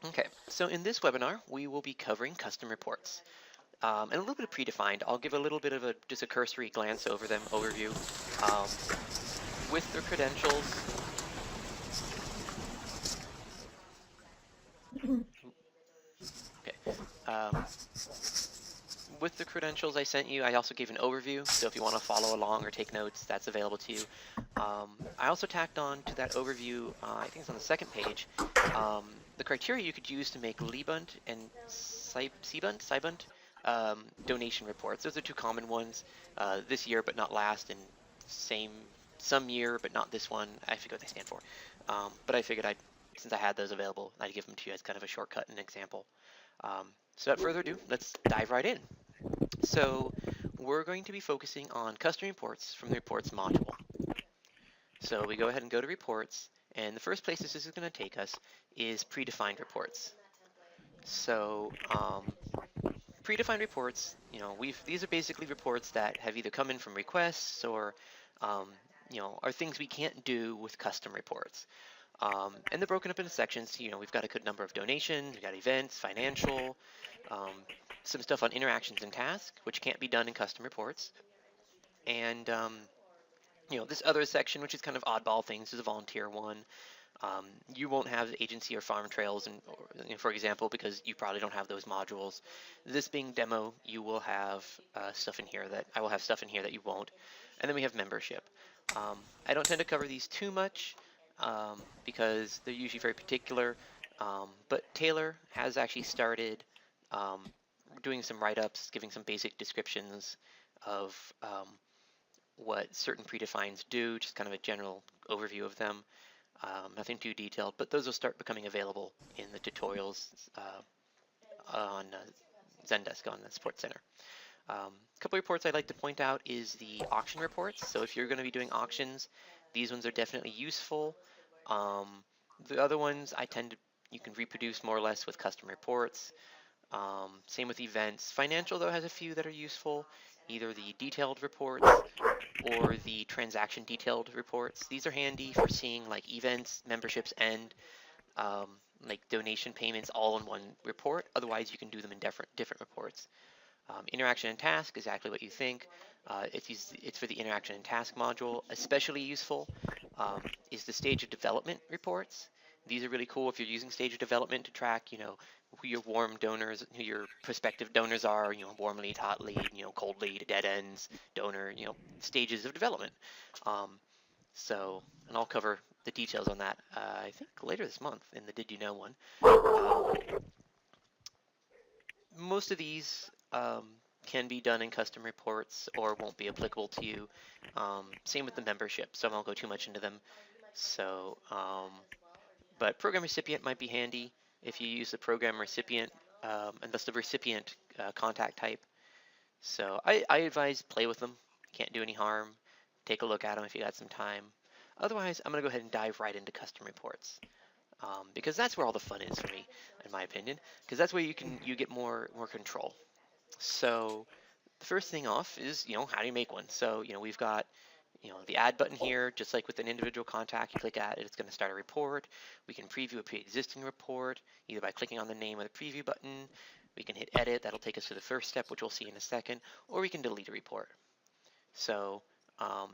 Okay, so in this webinar, we will be covering custom reports and a little bit of predefined. I'll give a little bit of just a cursory glance over them, overview. With the credentials, okay, um, with the credentials I sent you, I also gave an overview. So if you want to follow along or take notes, that's available to you. I also tacked on to that overview, I think it's on the second page, the criteria you could use to make Libund and Sibund donation reports. Those are two common ones, this year but not last, and same some year but not this one. I forget what they stand for. But I figured since I had those available, I'd give them to you as kind of a shortcut and example. So without further ado, let's dive right in. So we're going to be focusing on custom reports from the reports module. So we go ahead and go to reports, and the first place this is going to take us is predefined reports. So predefined reports, these are basically reports that have either come in from requests or are things we can't do with custom reports. And they're broken up into sections. We've got a good number of donations, we've got events, financial, some stuff on interactions and tasks, which can't be done in custom reports. And this other section, which is kind of oddball things, is a volunteer one. You won't have agency or farm trails, for example, because you probably don't have those modules. This being demo, you will have stuff in here that I will have stuff in here that you won't. And then we have membership. I don't tend to cover these too much because they're usually very particular. But Taylor has actually started doing some write-ups, giving some basic descriptions of what certain predefines do, just kind of a general overview of them. Nothing too detailed, but those will start becoming available in the tutorials on Zendesk on the Support Center. A couple reports I'd like to point out is the auction reports. So if you're going to be doing auctions, these ones are definitely useful. The other ones you can reproduce more or less with custom reports. Same with events. Financial, though, has a few that are useful, either the detailed reports or the transaction detailed reports. These are handy for seeing like events, memberships, and like donation payments all in one report. Otherwise, you can do them in different reports. Interaction and task, exactly what you think. It's for the interaction and task module. Especially useful is the stage of development reports. These are really cool if you're using stage of development to track, who your warm donors, who your prospective donors are, warm lead, hot lead, cold lead, dead ends, donor, stages of development. And I'll cover the details on that, I think later this month in the Did You Know one. Most of these can be done in custom reports or won't be applicable to you. Same with the membership, so I won't go too much into them. So, but program recipient might be handy if you use the program recipient, and thus the recipient contact type. So I advise play with them. Can't do any harm. Take a look at them if you got some time. Otherwise, I'm going to go ahead and dive right into custom reports. Because that's where all the fun is for me, in my opinion. Because that's where you get more control. So the first thing off is how do you make one? So we've got the add button here, just like with an individual contact. You click add it, it's going to start a report. We can preview a pre-existing report either by clicking on the name of the preview button. We can hit edit, that'll take us to the first step, which we'll see in a second, or we can delete a report. So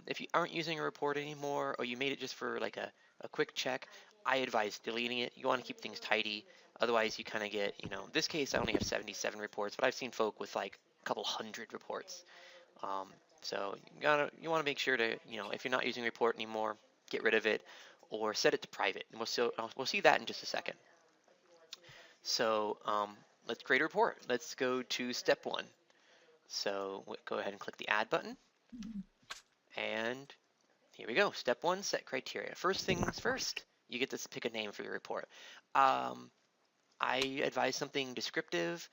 if you aren't using a report anymore, or you made it just for like a quick check, I advise deleting it. You want to keep things tidy. Otherwise, you kind of get, in this case, I only have 77 reports, but I've seen folk with like a couple hundred reports. So you want to make sure to, if you're not using report anymore, get rid of it or set it to private. And we'll see that in just a second. So let's create a report. Let's go to step one. So go ahead and click the add button. And here we go. Step one, set criteria. First things first, you get to pick a name for your report. I advise something descriptive.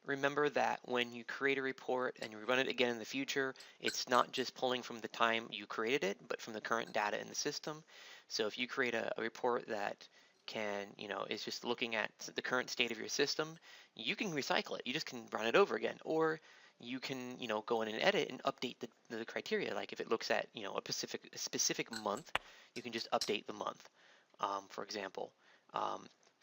Remember that when you create a report and you run it again in the future, it's not just pulling from the time you created it, but from the current data in the system. So if you create a report that is just looking at the current state of your system, you can recycle it. You just can run it over again. Or you can, go in and edit and update the criteria. Like if it looks at, a specific month, you can just update the month, for example.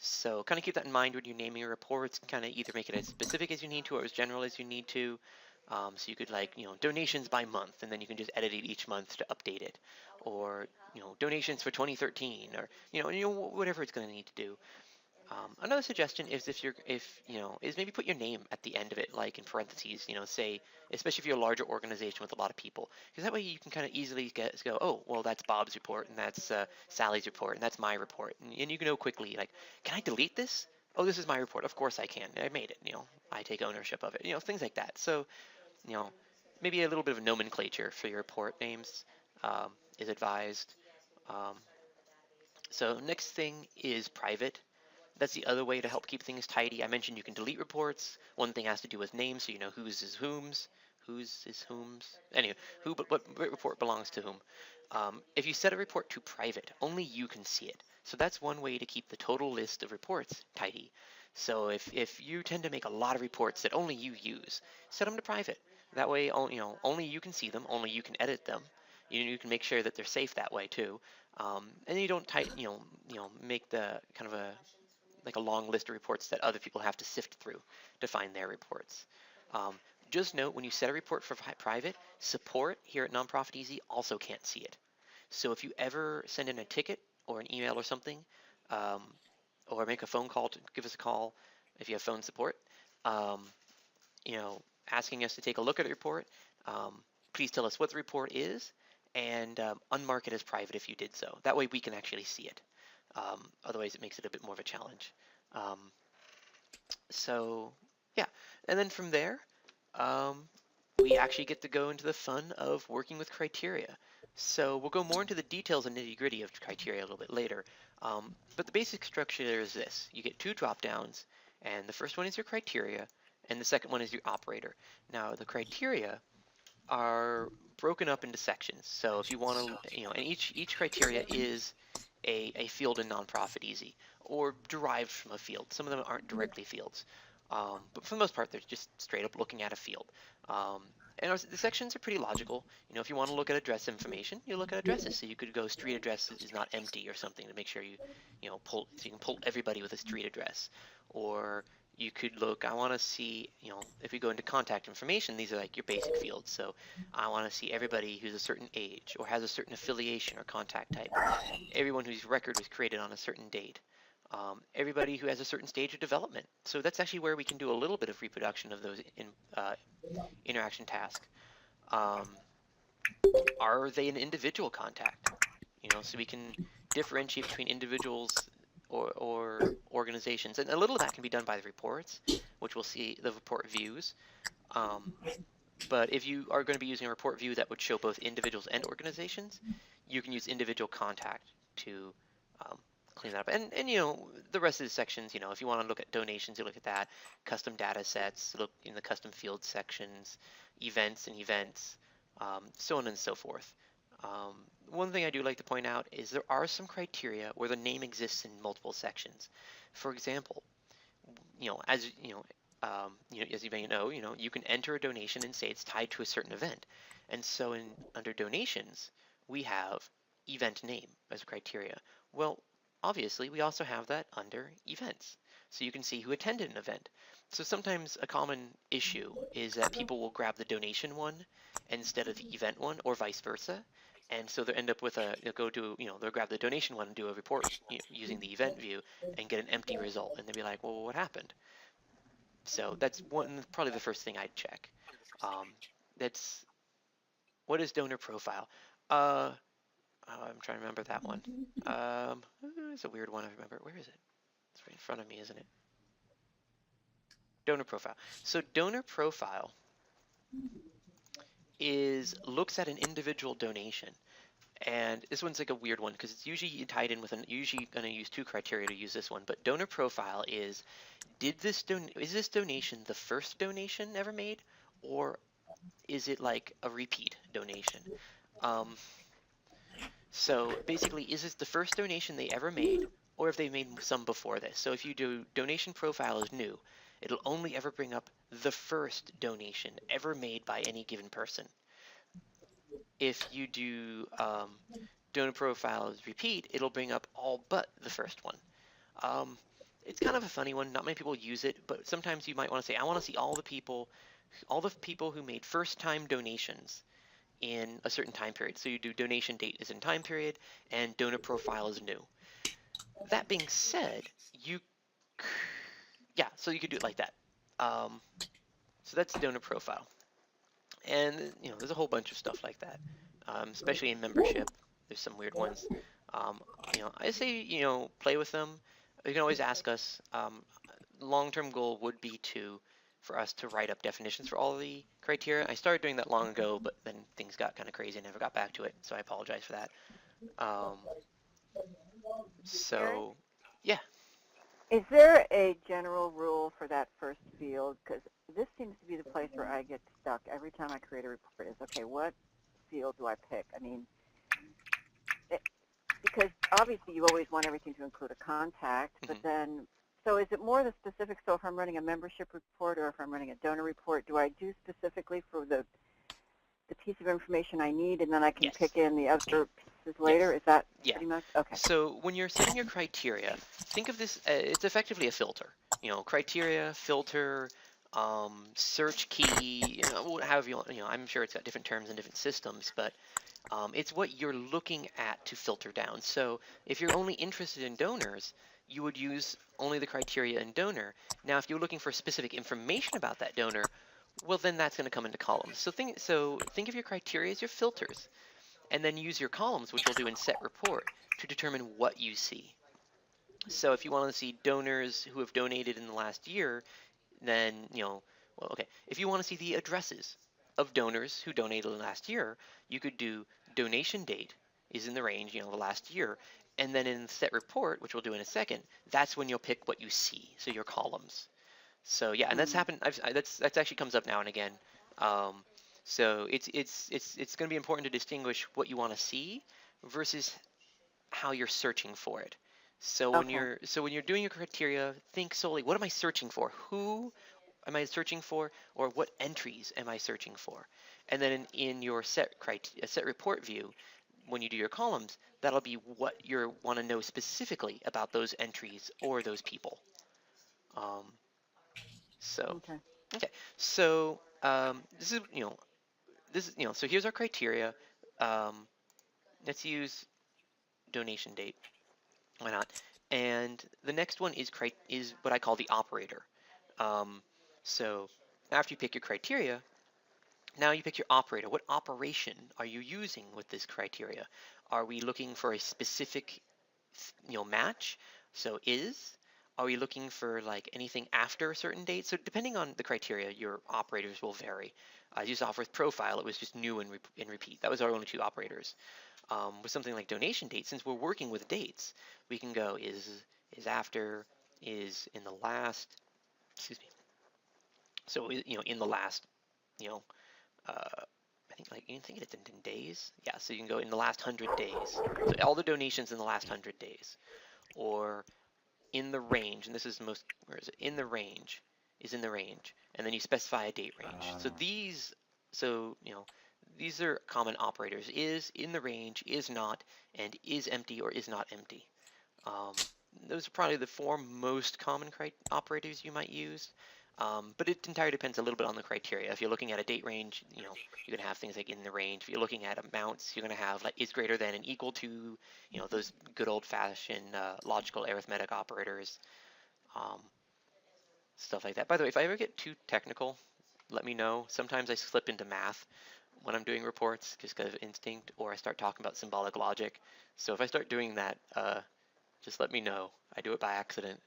So kind of keep that in mind when you're naming your reports. Kind of either make it as specific as you need to or as general as you need to. So you could like, donations by month, and then you can just edit it each month to update it. Or, donations for 2013, or, whatever it's going to need to do. Another suggestion is is maybe put your name at the end of it, like in parentheses, say, especially if you're a larger organization with a lot of people, because that way you can kind of easily go, oh, well, that's Bob's report, and that's Sally's report, and that's my report, and you can know quickly, like, can I delete this? Oh, this is my report. Of course I can. I made it. I take ownership of it. Things like that. So, you know, maybe a little bit of nomenclature for your report names is advised. Um, so next thing is private. That's the other way to help keep things tidy. I mentioned you can delete reports. One thing has to do with names, so you know whose is whom's. Whose is whom's. Anyway, what report belongs to whom. If you set a report to private, only you can see it. So that's one way to keep the total list of reports tidy. So if you tend to make a lot of reports that only you use, set them to private. That way, only you can see them, only you can edit them. You can make sure that they're safe that way too. And you don't make the kind of a long list of reports that other people have to sift through to find their reports. Just note, when you set a report for private, support here at Nonprofit Easy also can't see it. So if you ever send in a ticket or an email or something, or make a phone call to give us a call if you have phone support, asking us to take a look at a report, please tell us what the report is and unmark it as private if you did so. That way we can actually see it. Otherwise, it makes it a bit more of a challenge. So, yeah. And then from there, we actually get to go into the fun of working with criteria. So we'll go more into the details and nitty-gritty of criteria a little bit later. But the basic structure there is this. You get two drop-downs, and the first one is your criteria, and the second one is your operator. Now, the criteria are broken up into sections. So if you want to, and each criteria is a field in Nonprofit Easy, or derived from a field. Some of them aren't directly fields, but for the most part, they're just straight up looking at a field. And the sections are pretty logical. If you want to look at address information, you look at addresses. So you could go street address is not empty or something to make sure you can pull everybody with a street address. Or you could look, I want to see, if we go into contact information, these are like your basic fields. So I want to see everybody who's a certain age or has a certain affiliation or contact type. Everyone whose record was created on a certain date. Everybody who has a certain stage of development. So that's actually where we can do a little bit of reproduction of those interaction tasks. Are they an individual contact? So we can differentiate between individuals or organizations. And a little of that can be done by the reports, which we'll see the report views. But if you are going to be using a report view that would show both individuals and organizations, you can use individual contact to clean that up. And the rest of the sections, if you want to look at donations, you look at that. Custom data sets, look in the custom field sections, events, so on and so forth. One thing I do like to point out is there are some criteria where the name exists in multiple sections. For example, as you may know, you can enter a donation and say it's tied to a certain event. And so under donations, we have event name as a criteria. Well, obviously, we also have that under events. So you can see who attended an event. So sometimes a common issue is that people will grab the donation one instead of the event one, or vice versa. And so they'll end up with they'll grab the donation one and do a report using the event view and get an empty result. And they'll be like, well, what happened? So that's probably the first thing I'd check. What is donor profile? I'm trying to remember that one. It's a weird one. I remember. Where is it? It's right in front of me, isn't it? Donor profile. So donor profile looks at an individual donation, and this one's like a weird one because it's usually tied in with usually going to use two criteria to use this one. But donor profile is this donation the first donation ever made, or is it like a repeat donation? So basically, is this the first donation they ever made, or if they made some before this? So if you do donation profile is new, it'll only ever bring up the first donation ever made by any given person. If you do donor profile is repeat, it'll bring up all but the first one. it's kind of a funny one. Not many people use it, but sometimes you might want to say, I want to see all the people who made first-time donations in a certain time period. So you do donation date is in time period and donor profile is new. That being said, yeah, so you could do it like that. So that's donor profile. And there's a whole bunch of stuff like that, especially in membership. There's some weird ones. I say, play with them. You can always ask us. Long-term goal would be for us to write up definitions for all the criteria. I started doing that long ago, but then things got kind of crazy and never got back to it, so I apologize for that. So, yeah. Is there a general rule for that first field? Because this seems to be the place where I get stuck every time I create a report is, okay, what field do I pick? I mean, because obviously you always want everything to include a contact, but then, so is it more the specific, so if I'm running a membership report or if I'm running a donor report, do I do specifically for the piece of information I need, and then I can pick in the other pieces later? Is that pretty much? Okay. So when you're setting your criteria, think of this, it's effectively a filter. Criteria, filter, search key, however you want, I'm sure it's got different terms in different systems, but it's what you're looking at to filter down. So if you're only interested in donors, you would use only the criteria in donor. Now, if you're looking for specific information about that donor, well, then that's going to come into columns. So think of your criteria as your filters, and then use your columns, which we'll do in set report, to determine what you see. So if you want to see donors who have donated in the last year, then, if you want to see the addresses of donors who donated in the last year, you could do donation date is in the range, the last year, and then in set report, which we'll do in a second, that's when you'll pick what you see, so your columns. So yeah, and that's happened. That's actually comes up now and again. So it's going to be important to distinguish what you want to see versus how you're searching for it. So when you're doing your criteria, think solely, what am I searching for? Who am I searching for, or what entries am I searching for? And then in your set report view, when you do your columns, that'll be what you want to know specifically about those entries or those people. Okay. So this is so here's our criteria. Let's use donation date. Why not? And the next one is what I call the operator. So after you pick your criteria, now you pick your operator. What operation are you using with this criteria? Are we looking for a specific match? So are we looking for like anything after a certain date? So depending on the criteria, your operators will vary. I used off with profile, it was just new and repeat. That was our only two operators. With something like donation date, since we're working with dates, we can go is after, is in the last, excuse me. So in the last, I think you can think of it in days. Yeah, so you can go in the last 100 days. So all the donations in the last 100 days, or in the range, and this is the most, where is it? In the range is in the range, and then you specify a date range. So these are common operators: is, in the range, is not, and is empty or is not empty. Those are probably the four most common operators you might use. But it entirely depends a little bit on the criteria. If you're looking at a date range, you're going to have things like in the range. If you're looking at amounts, you're going to have like is greater than and equal to, those good old-fashioned logical arithmetic operators, stuff like that. By the way, if I ever get too technical, let me know. Sometimes I slip into math when I'm doing reports just because of instinct, or I start talking about symbolic logic. So if I start doing that, just let me know. I do it by accident.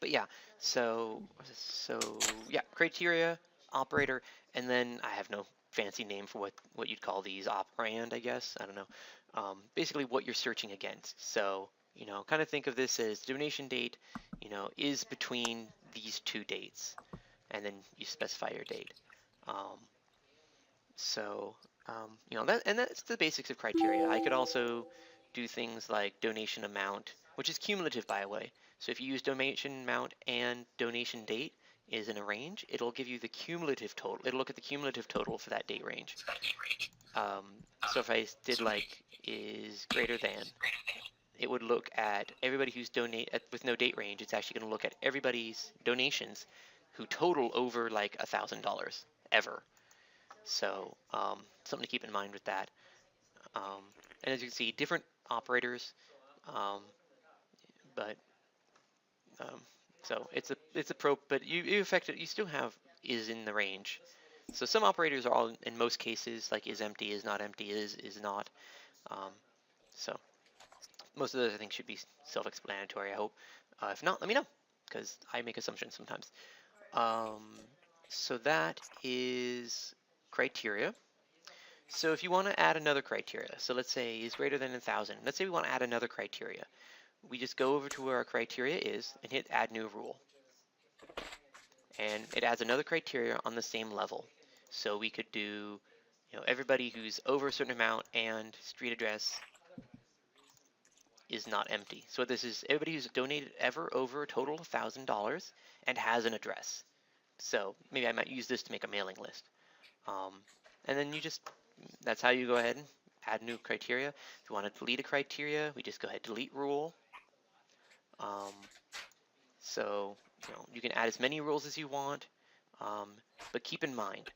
But yeah, so yeah, criteria, operator, and then I have no fancy name for what you'd call these, operand, I guess. I don't know. Basically what you're searching against. So, kind of think of this as donation date, is between these two dates, and then you specify your date. That's the basics of criteria. I could also do things like donation amount, which is cumulative, by the way. So if you use donation amount and donation date is in a range, it'll give you the cumulative total. It'll look at the cumulative total for that date range. So if I did like is greater than, it would look at everybody who's with no date range. It's actually going to look at everybody's donations who total over like $1,000 ever. So something to keep in mind with that. And as you can see, different operators, but so it's a pro, but you still have is in the range. So some operators are all, in most cases, like is empty, is not empty, is not. So most of those I think should be self-explanatory, I hope. If not, let me know, because I make assumptions sometimes. So that is criteria. So if you want to add another criteria, so let's say is greater than 1,000. Let's say we want to add another criteria. We just go over to where our criteria is and hit add new rule. And it adds another criteria on the same level. So we could do, everybody who's over a certain amount and street address is not empty. So this is everybody who's donated ever over a total of $1,000 and has an address. So maybe I might use this to make a mailing list. And then that's how you go ahead and add new criteria. If you want to delete a criteria, we just go ahead, delete rule. So you can add as many rules as you want, but keep in mind,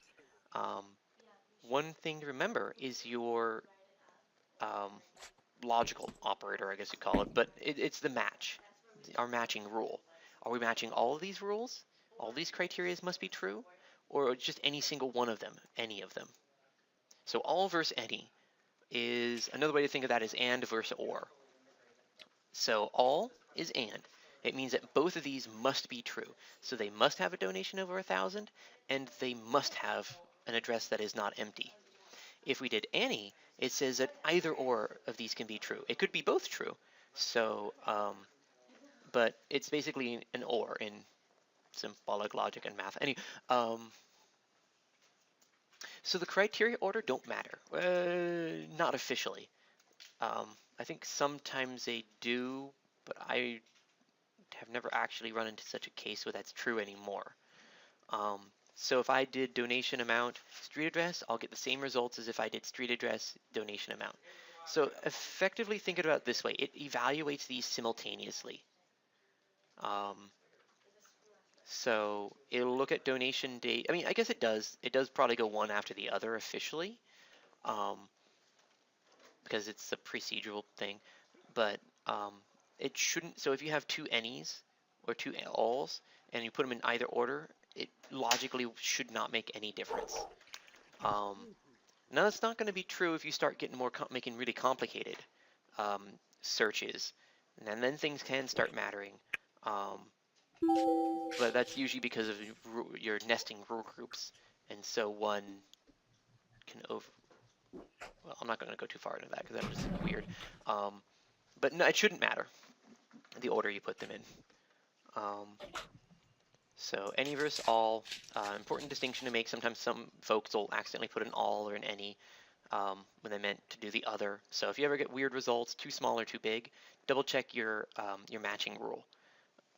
one thing to remember is your logical operator, I guess you call it, but it's the match, our matching rule. Are we matching all of these rules? All these criteria must be true, or just any single one of them, any of them? So all versus any is another way to think of that is and versus or. So all is and. It means that both of these must be true. So they must have a donation over 1,000, and they must have an address that is not empty. If we did any, it says that either or of these can be true. It could be both true. So, but it's basically an or in symbolic logic and math. Anyway, so the criteria order don't matter. Not officially. I think sometimes they do, but I have never actually run into such a case where that's true anymore. So if I did donation amount, street address, I'll get the same results as if I did street address, donation amount. So effectively think about it this way. It evaluates these simultaneously. So it'll look at donation date. I mean, I guess it does. It does probably go one after the other officially, because it's a procedural thing. But it shouldn't. So if you have two any's or two alls and you put them in either order, it logically should not make any difference. Now that's not going to be true if you start getting making really complicated searches, and then things can start mattering. But that's usually because of your nesting rule groups, and so one can well, I'm not going to go too far into that because that's just weird. But no, it shouldn't matter the order you put them in. So any versus all, important distinction to make. Sometimes some folks will accidentally put an all or an any when they meant to do the other. So if you ever get weird results, too small or too big, double check your matching rule,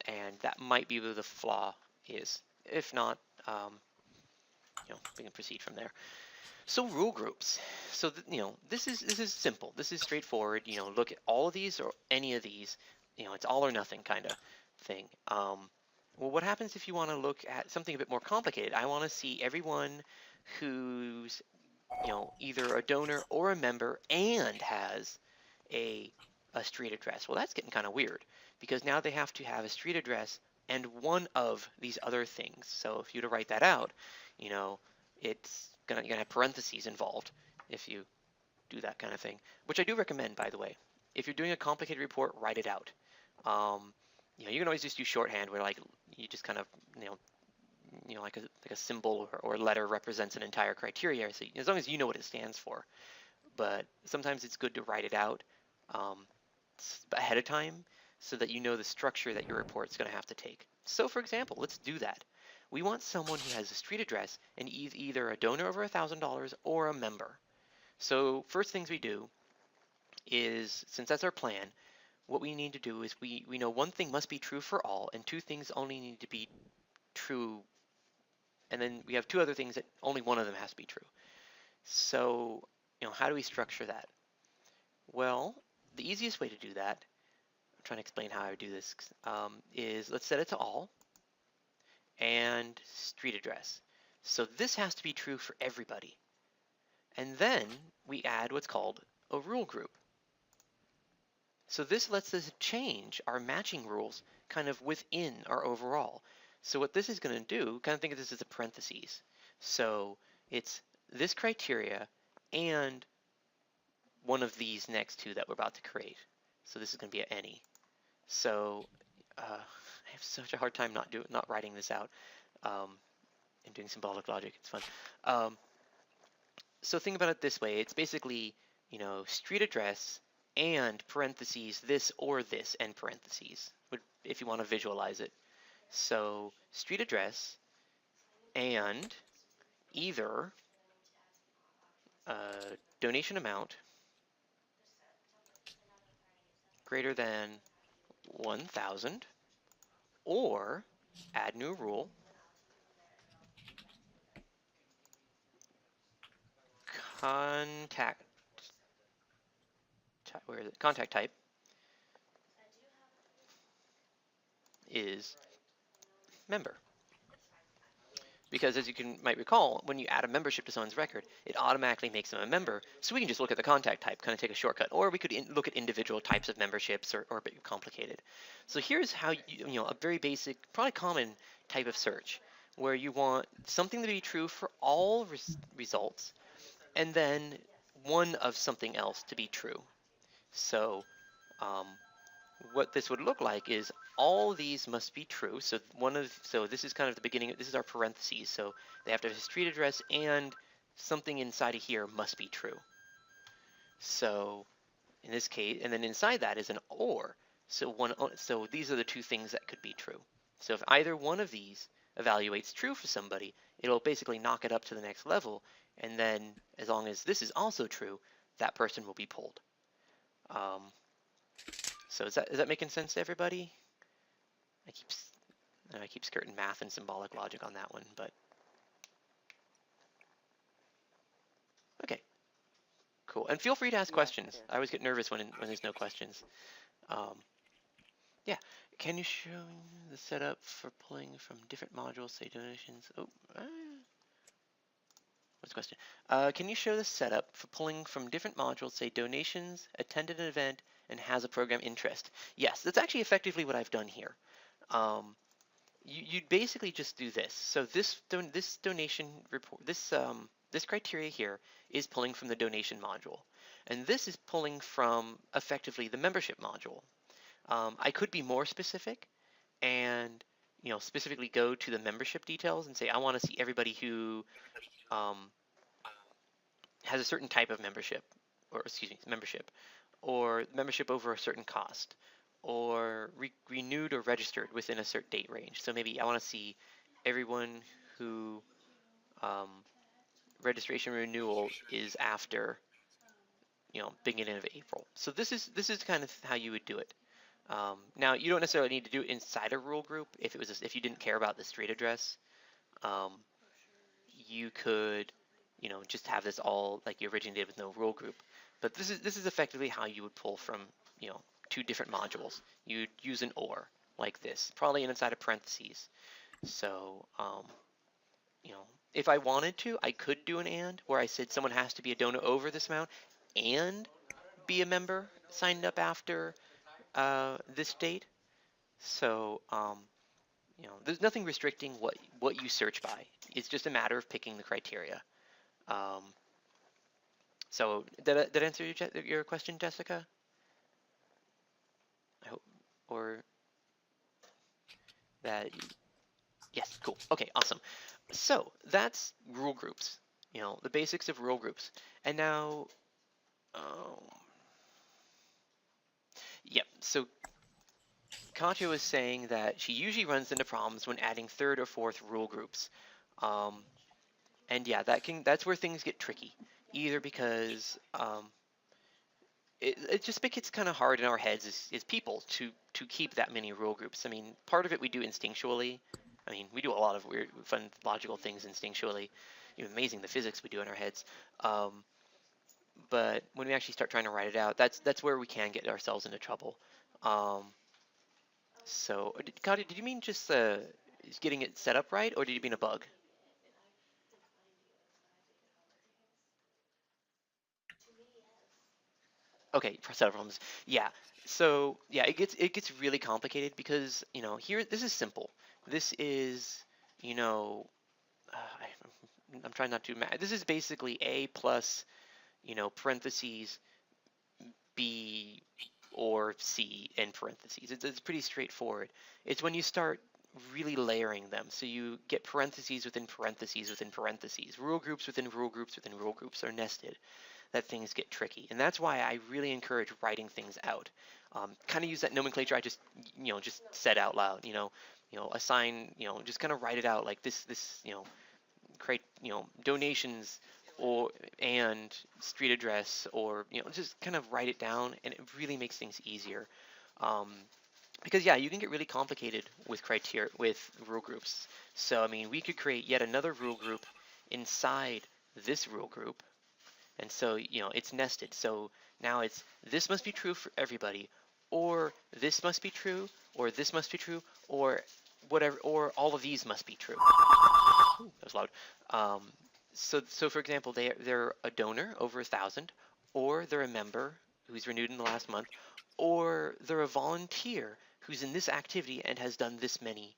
and that might be where the flaw is. If not, we can proceed from there. So rule groups. So this is simple. This is straightforward. Look at all of these or any of these. It's all or nothing kind of thing. Well, what happens if you want to look at something a bit more complicated? I want to see everyone who's, either a donor or a member and has a street address. Well, that's getting kind of weird because now they have to have a street address and one of these other things. So if you were to write that out, it's you're gonna have parentheses involved if you do that kind of thing, which I do recommend, by the way. If you're doing a complicated report, write it out. You can always just use shorthand where you just kind of like a symbol or letter represents an entire criteria. So as long as you know what it stands for, but sometimes it's good to write it out ahead of time so that you know the structure that your report's going to have to take. So for example, let's do that. We want someone who has a street address and is either a donor over $1,000 or a member. So first things we do is, since that's our plan, what we need to do is we know one thing must be true for all and two things only need to be true, and then we have two other things that only one of them has to be true. So how do we structure that? Well, the easiest way to do that, I'm trying to explain how I would do this, is let's set it to all and street address. So this has to be true for everybody. And then we add what's called a rule group. So this lets us change our matching rules kind of within our overall. So what this is going to do, kind of think of this as a parentheses. So it's this criteria and one of these next two that we're about to create. So this is going to be an any. So I have such a hard time not writing this out and doing symbolic logic. It's fun. So think about it this way. It's basically, street address and parentheses this or this end parentheses, if you want to visualize it. So street address and either donation amount greater than 1,000 or add new rule contact type is member. Because as you might recall, when you add a membership to someone's record, it automatically makes them a member. So we can just look at the contact type, kind of take a shortcut, or we could look at individual types of memberships, or a bit complicated. So here's how a very basic, probably common type of search, where you want something to be true for all results, and then one of something else to be true. So what this would look like is all these must be true. So this is kind of the beginning. This is our parentheses. So they have to have a street address and something inside of here must be true. So in this case, and then inside that is an or. So these are the two things that could be true. So if either one of these evaluates true for somebody, it'll basically knock it up to the next level. And then as long as this is also true, that person will be pulled. So is that making sense to everybody? I keep skirting math and symbolic logic on that one, but okay, cool. And feel free to ask questions. I always get nervous when there's no questions. Yeah, can you show the setup for pulling from different modules, say donations? What's the question? Can you show the setup for pulling from different modules, say donations, attended an event, and has a program interest? Yes, that's actually effectively what I've done here. You'd basically just do this. So this donation report, this criteria here is pulling from the donation module, and this is pulling from effectively the membership module. I could be more specific and specifically go to the membership details and say I want to see everybody who has a certain type of membership, or membership over a certain cost, or renewed or registered within a certain date range. So maybe I want to see everyone who registration renewal is after beginning of April. So this is kind of how you would do it. Now you don't necessarily need to do it inside a rule group. If you didn't care about the street address, you could just have this all like you originally did with no rule group. But this is effectively how you would pull from two different modules. You'd use an or like this, probably inside of parentheses. So if I wanted to, I could do an and where I said someone has to be a donor over this amount and be a member signed up after this date. So there's nothing restricting what you search by. It's just a matter of picking the criteria. So did I answer your question, Jessica? I hope, or that, yes, cool. Okay, awesome. So that's rule groups, the basics of rule groups. And now, yep, so Katya was saying that she usually runs into problems when adding third or fourth rule groups. And yeah, that's where things get tricky, either because it just makes it kind of hard in our heads as people to keep that many rule groups. I mean, part of it we do instinctually. I mean, we do a lot of weird, fun, logical things instinctually. Amazing the physics we do in our heads. but when we actually start trying to write it out, that's where we can get ourselves into trouble. So, Claudia, did you mean just getting it set up right, or did you mean a bug? Okay, several problems. Yeah. So yeah, it gets really complicated because here this is simple. This is you know I'm trying not to this is basically A plus parentheses B or C in parentheses. It's pretty straightforward. It's when you start really layering them. So you get parentheses within parentheses within parentheses. Rule groups within rule groups within rule groups are nested that things get tricky. And that's why I really encourage writing things out. Kind of use that nomenclature I just said out loud. Assign. Just kind of write it out like this. Create donations and street address, or just kind of write it down, and it really makes things easier. Because yeah, you can get really complicated with rule groups. So I mean, we could create yet another rule group inside this rule group, and so it's nested. So now it's this must be true for everybody, or this must be true, or this must be true, or whatever, or all of these must be true. Ooh, that was loud. So for example, they're a donor over 1,000, or they're a member who's renewed in the last month, or they're a volunteer who's in this activity and has done this many,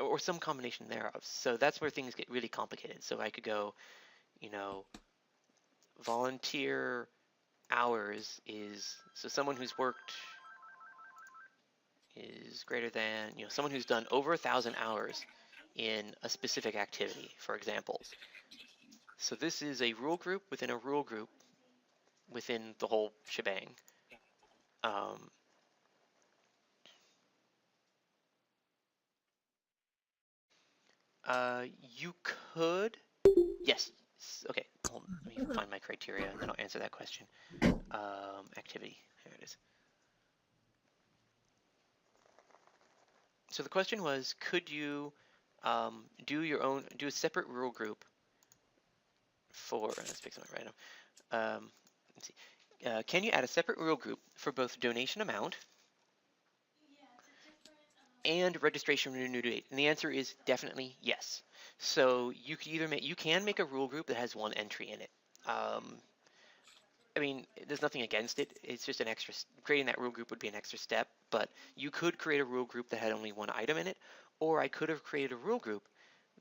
or some combination thereof. So that's where things get really complicated. So I could go, volunteer hours is someone who's worked is greater than someone who's done over 1,000 hours in a specific activity, for example. So this is a rule group within a rule group within the whole shebang. You could, yes. Okay, hold on, let me find my criteria and then I'll answer that question. Activity, there it is. So the question was, could you do a separate rule group for, let's pick something random. Let's see. Can you add a separate rule group for both donation amount and registration renew date? And the answer is definitely yes. So you could either make a rule group that has one entry in it. I mean, there's nothing against it. It's just an extra. Creating that rule group would be an extra step. But you could create a rule group that had only one item in it, or I could have created a rule group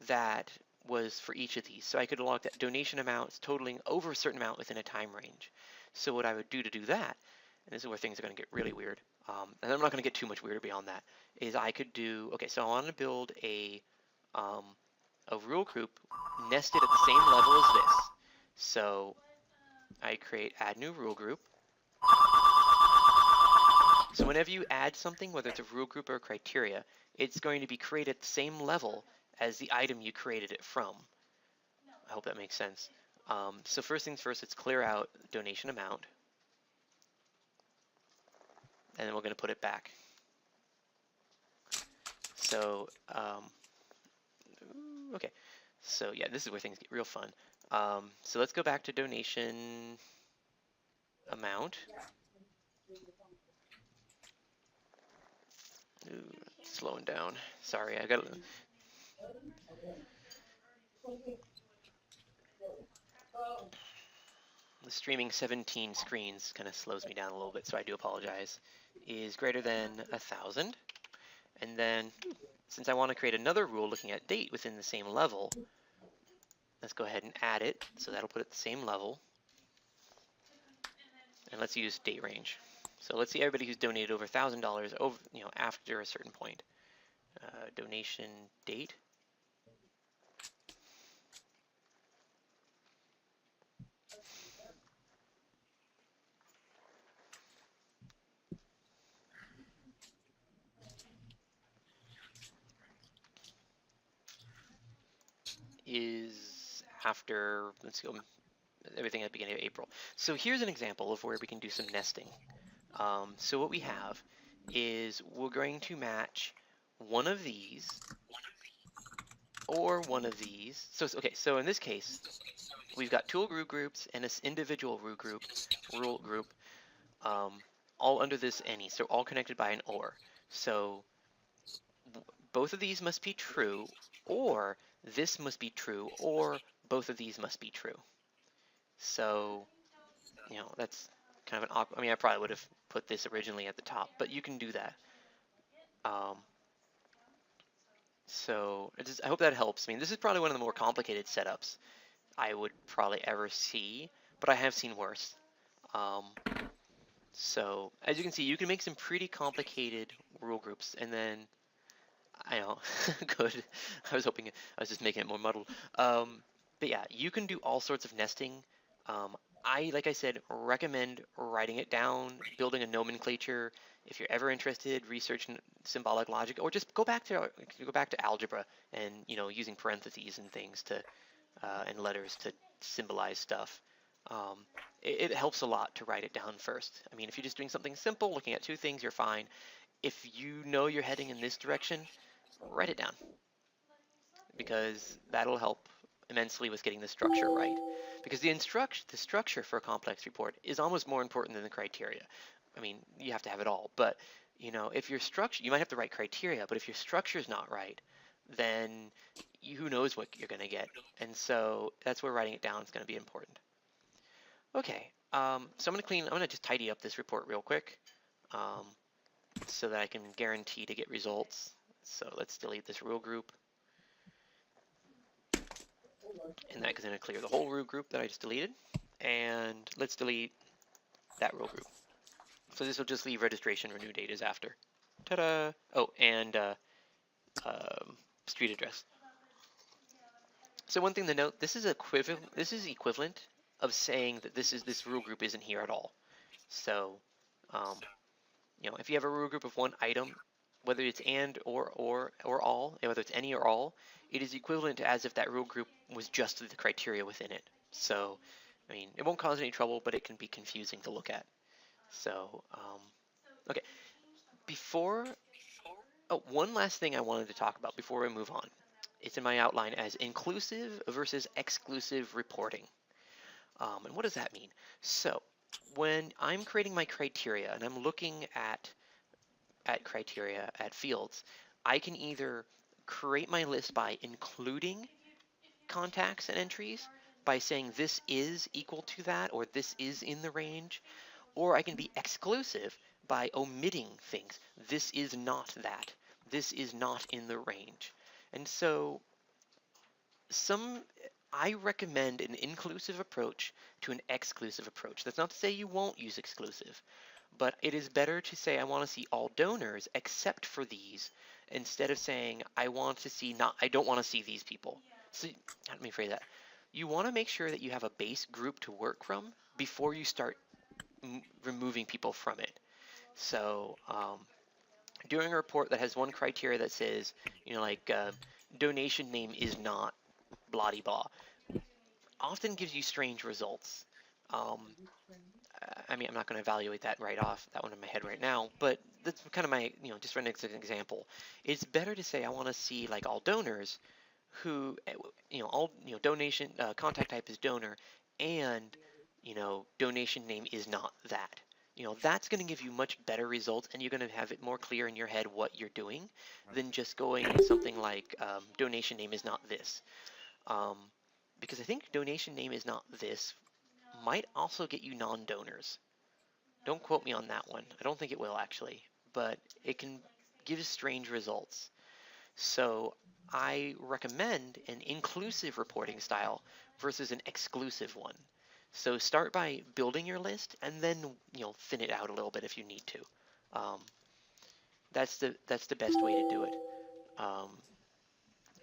that was for each of these. So I could log that donation amounts totaling over a certain amount within a time range. So what I would do to do that, and this is where things are going to get really weird, and I'm not going to get too much weirder beyond that, is I could do, okay, so I want to build a rule group nested at the same level as this. So I create add new rule group. So whenever you add something, whether it's a rule group or a criteria, it's going to be created at the same level as the item you created it from. I hope that makes sense. So first things first, let's clear out donation amount. And then we're going to put it back. So, okay. So yeah, this is where things get real fun. So let's go back to donation amount. Ooh, slowing down. Sorry, I got the streaming 17 screens kind of slows me down a little bit, so I do apologize. Is greater than 1,000, and then since I want to create another rule looking at date within the same level, let's go ahead and add it. So that'll put it at the same level, and let's use date range. So let's see everybody who's donated over $1,000 over after a certain point. Donation date. Is after, let's go, everything at the beginning of April. So here's an example of where we can do some nesting. So what we have is we're going to match one of these or one of these. So okay, so in this case, we've got tool groups and this individual rule group, all under this any, so all connected by an or. So both of these must be true, or this must be true, or both of these must be true. So, that's kind of an awkward, I mean, I probably would have put this originally at the top, but you can do that. So I hope that helps. I mean, this is probably one of the more complicated setups I would probably ever see, but I have seen worse. So as you can see, you can make some pretty complicated rule groups, and then I know, good. I was hoping I was just making it more muddled. But yeah, you can do all sorts of nesting. Like I said, recommend writing it down, building a nomenclature. If you're ever interested, research symbolic logic, or just go back to algebra and using parentheses and things to and letters to symbolize stuff. It helps a lot to write it down first. I mean, if you're just doing something simple, looking at two things, you're fine. If you know you're heading in this direction, write it down, because that'll help immensely with getting the structure right. Because the structure for a complex report is almost more important than the criteria. I mean, you have to have it all, but if your structure, you might have to write criteria, but if your structure is not right, then who knows what you're going to get. And so that's where writing it down is going to be important. Okay, so I'm going to just tidy up this report real quick so that I can guarantee to get results. So let's delete this rule group. And that is going to clear the whole rule group that I just deleted. And let's delete that rule group. So this will just leave registration renew date as after. Ta-da! Oh, and street address. So one thing to note, this is equivalent of saying that this rule group isn't here at all. So, if you have a rule group of one item, whether it's and or all, whether it's any or all, it is equivalent to as if that rule group was just the criteria within it. So, I mean, it won't cause any trouble, but it can be confusing to look at. So, okay. One last thing I wanted to talk about before we move on. It's in my outline as inclusive versus exclusive reporting. And what does that mean? So, when I'm creating my criteria and I'm looking at criteria at fields, I can either create my list by including contacts and entries by saying this is equal to that or this is in the range, or I can be exclusive by omitting things. This is not that. This is not in the range. And so I recommend an inclusive approach to an exclusive approach. That's not to say you won't use exclusive, but it is better to say I want to see all donors except for these, instead of saying I don't want to see these people. So let me phrase that. You want to make sure that you have a base group to work from before you start removing people from it. So doing a report that has one criteria that says, donation name is not blah de blah, often gives you strange results. I mean, I'm not going to evaluate that right off, that one in my head right now, but that's kind of my, just for an example. It's better to say I want to see like all donors who, all, donation, contact type is donor, and, donation name is not that. That's going to give you much better results, and you're going to have it more clear in your head what you're doing than just going something like donation name is not this. Because I think donation name is not this might also get you non-donors. Don't quote me on that one. I don't think it will actually, but it can give strange results. So I recommend an inclusive reporting style versus an exclusive one. So start by building your list and then thin it out a little bit if you need to. That's the best way to do it.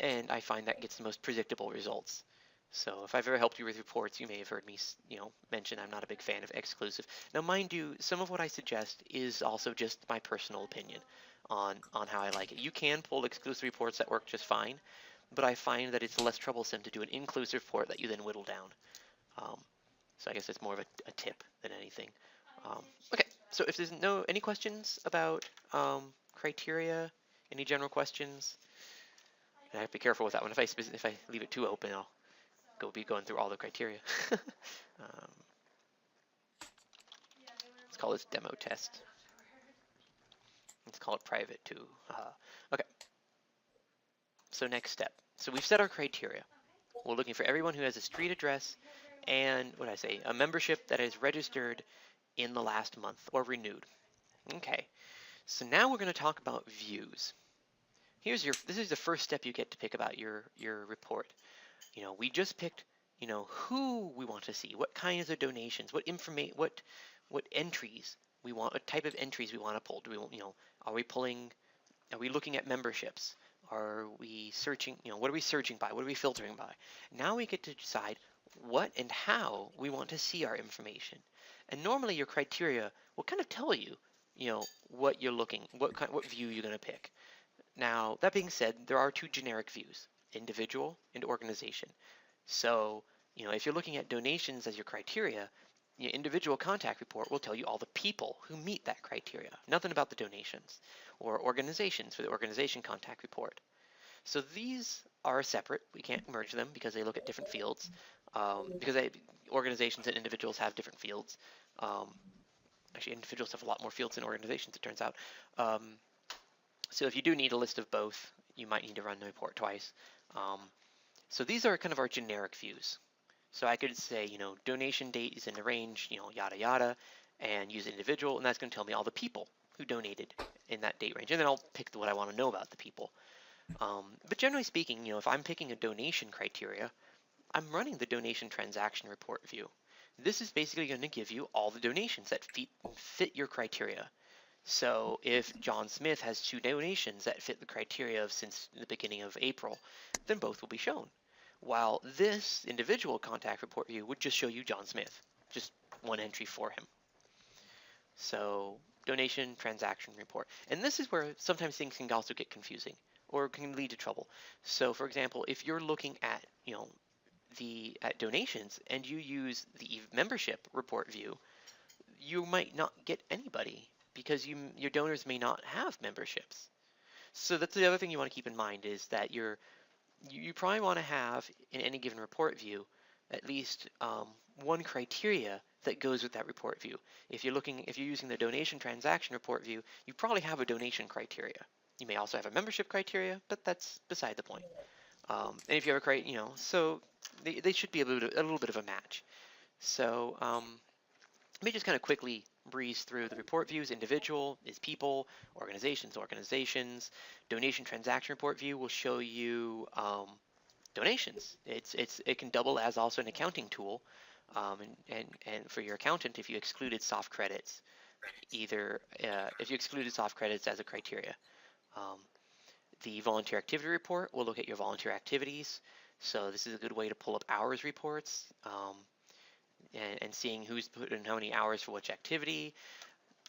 And I find that gets the most predictable results. So if I've ever helped you with reports, you may have heard me, mention I'm not a big fan of exclusive. Now, mind you, some of what I suggest is also just my personal opinion on how I like it. You can pull exclusive reports that work just fine, but I find that it's less troublesome to do an inclusive report that you then whittle down. So I guess it's more of a tip than anything. Okay, so if there's any questions about criteria, any general questions? And I have to be careful with that one. If I leave it too open, I'll be going through all the criteria. Let's call this demo test. Let's call it private too. Okay. So next step. So we've set our criteria. We're looking for everyone who has a street address and, what did I say, a membership that is registered in the last month or renewed. Okay. So now we're going to talk about views. This is the first step you get to pick about your report. We just picked, who we want to see, what kinds of donations, what entries we want, what type of entries we want to pull. Do we, are we looking at memberships? Are we searching, what are we searching by? What are we filtering by? Now we get to decide what and how we want to see our information. And normally your criteria will kind of tell you, what you're looking, what view you're going to pick. Now, that being said, there are two generic views, individual and organization. So, if you're looking at donations as your criteria, your individual contact report will tell you all the people who meet that criteria, nothing about the donations, or organizations for the organization contact report. So these are separate. We can't merge them because they look at different fields, because organizations and individuals have different fields. Actually, individuals have a lot more fields than organizations, it turns out. So if you do need a list of both, you might need to run the report twice. So these are kind of our generic views. So I could say, donation date is in the range, yada yada, and use individual, and that's going to tell me all the people who donated in that date range. And then I'll pick what I want to know about the people. But generally speaking, if I'm picking a donation criteria, I'm running the donation transaction report view. This is basically going to give you all the donations that fit your criteria. So if John Smith has 2 donations that fit the criteria of since the beginning of April, then both will be shown. While this individual contact report view would just show you John Smith, just one entry for him. So donation transaction report. And this is where sometimes things can also get confusing or can lead to trouble. So for example, if you're looking at, at donations and you use the membership report view, you might not get anybody because your donors may not have memberships. So that's the other thing you want to keep in mind, is that you probably want to have in any given report view at least one criteria that goes with that report view. If you're using the donation transaction report view, you probably have a donation criteria. You may also have a membership criteria, but that's beside the point. And if you have a so they should be a little bit of a match. So let me just kind of quickly breeze through the report views. Individual is people, organizations. Donation transaction report view will show you donations. It can double as also an accounting tool, and for your accountant if you excluded soft credits, if you excluded soft credits as a criteria. The volunteer activity report will look at your volunteer activities. So this is a good way to pull up hours reports. And seeing who's put in how many hours for which activity.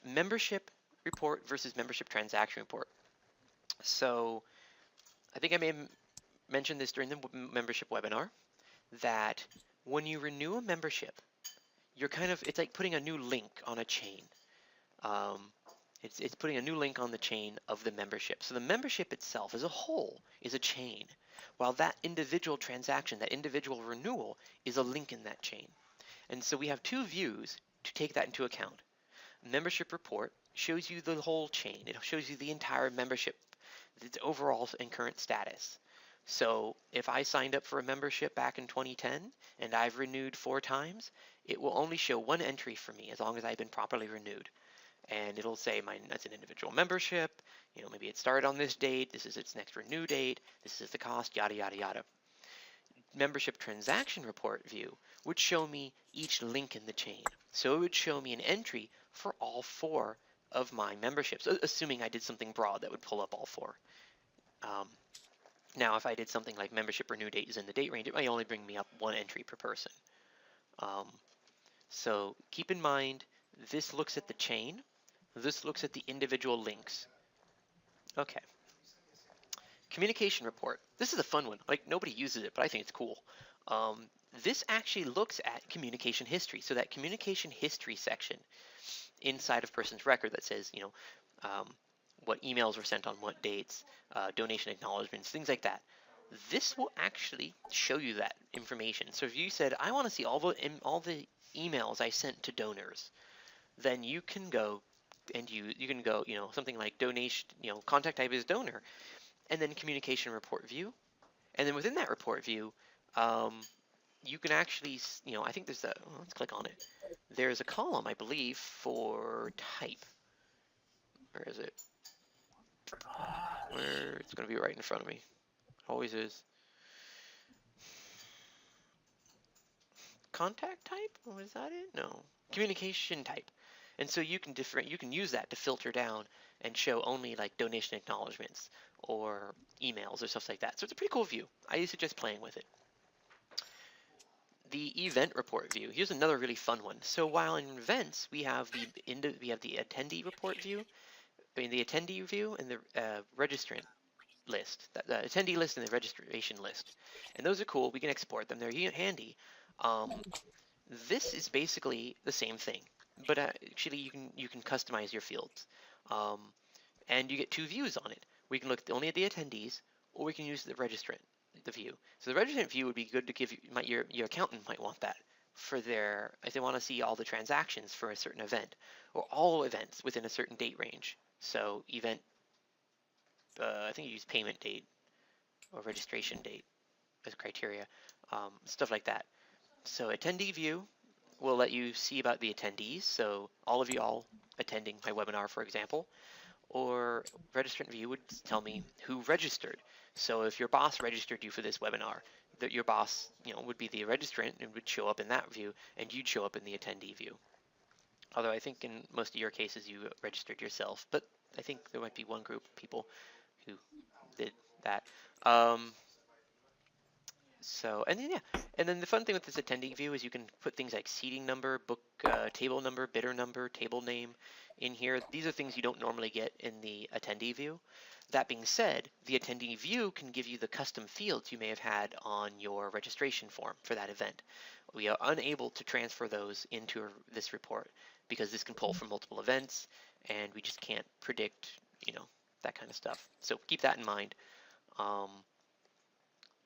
Membership report versus membership transaction report. So I think I may have mentioned this during the membership webinar, that when you renew a membership, it's like putting a new link on a chain. It's putting a new link on the chain of the membership. So the membership itself as a whole is a chain, while that individual transaction, that individual renewal, is a link in that chain. And so we have two views to take that into account. Membership report shows you the whole chain. It shows you the entire membership, its overall and current status. So if I signed up for a membership back in 2010 and I've renewed 4 times, it will only show one entry for me as long as I've been properly renewed. And it'll say that's an individual membership, maybe it started on this date, this is its next renew date, this is the cost, yada, yada, yada. Membership transaction report view would show me each link in the chain. So it would show me an entry for all 4 of my memberships, assuming I did something broad that would pull up all 4. Now, if I did something like membership renew date is in the date range, it might only bring me up 1 entry per person. So keep in mind, this looks at the chain, this looks at the individual links. Okay. Communication report. This is a fun one. Like, nobody uses it, but I think it's cool. This actually looks at communication history. So that communication history section inside of person's record that says, what emails were sent on what dates, donation acknowledgments, things like that. this will actually show you that information. So if you said, I want to see all the emails I sent to donors, then you can go and you can go, something like donation, contact type is donor, and then communication report view. And then within that report view, you can actually, I think there's let's click on it. There's a column, I believe, for type. Where is it? Where it's going to be right in front of me. Always is. Contact type? Was that it? No. Communication type. And so you can use that to filter down and show only like donation acknowledgments or emails or stuff like that. So it's a pretty cool view. I suggest playing with it. The event report view. Here's another really fun one. So while in events we have the attendee report view, the attendee view and the registrant list, the attendee list and the registration list, and those are cool. We can export them. They're handy. This is basically the same thing, but actually you can customize your fields, and you get two views on it. We can look only at the attendees, or we can use the registrant, the view. So the registrant view would be good to give you, your accountant might want that for if they want to see all the transactions for a certain event, or all events within a certain date range. So event, I think you use payment date or registration date as criteria, stuff like that. So attendee view will let you see about the attendees, so all of you all attending my webinar, for example, or registrant view would tell me who registered. So if your boss registered you for this webinar, that your boss, would be the registrant and would show up in that view, and you'd show up in the attendee view. Although I think in most of your cases you registered yourself, but I think there might be one group of people who did that. And then the fun thing with this attendee view is you can put things like seating number, book table number, bidder number, table name in here. These are things you don't normally get in the attendee view. That being said, the attendee view can give you the custom fields you may have had on your registration form for that event. We are unable to transfer those into this report because this can pull from multiple events, and we just can't predict, that kind of stuff. So keep that in mind.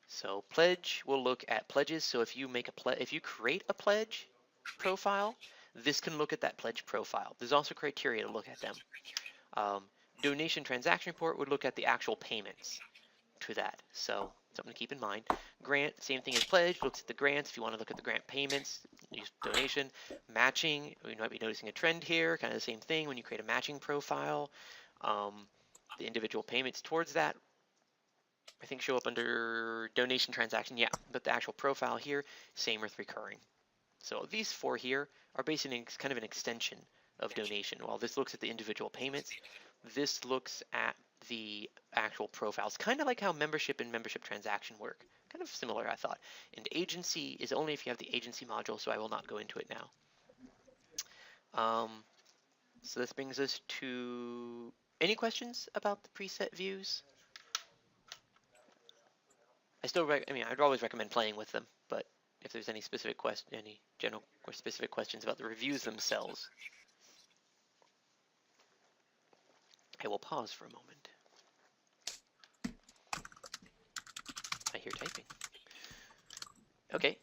So pledge, we'll look at pledges. So if you if you create a pledge profile, this can look at that pledge profile. There's also criteria to look at them. Donation transaction report would look at the actual payments to that. So something to keep in mind. Grant, same thing as pledge, looks at the grants. If you want to look at the grant payments, use donation. Matching, we might be noticing a trend here, kind of the same thing when you create a matching profile. The individual payments towards that, I think, show up under donation transaction, yeah, but the actual profile here, same with recurring. So these four here are basically kind of an extension of donation. While this looks at the individual payments, this looks at the actual profiles, kind of like how membership and membership transaction work. Kind of similar, I thought. And agency is only if you have the agency module, so I will not go into it now. So this brings us to any questions about the preset views? I'd always recommend playing with them, but if there's any specific any general or specific questions about the reviews themselves, I will pause for a moment. I hear typing. Okay.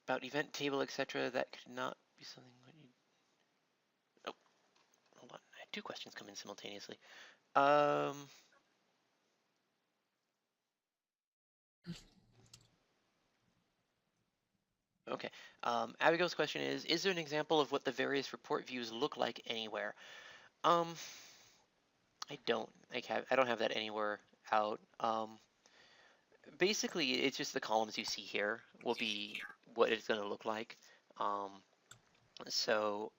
About event table, etc. That could not be something that you... Oh, hold on. I had two questions come in simultaneously. Okay. Abigail's question is there an example of what the various report views look like anywhere? I don't have that anywhere out. Basically, it's just the columns you see here will be what it's going to look like. So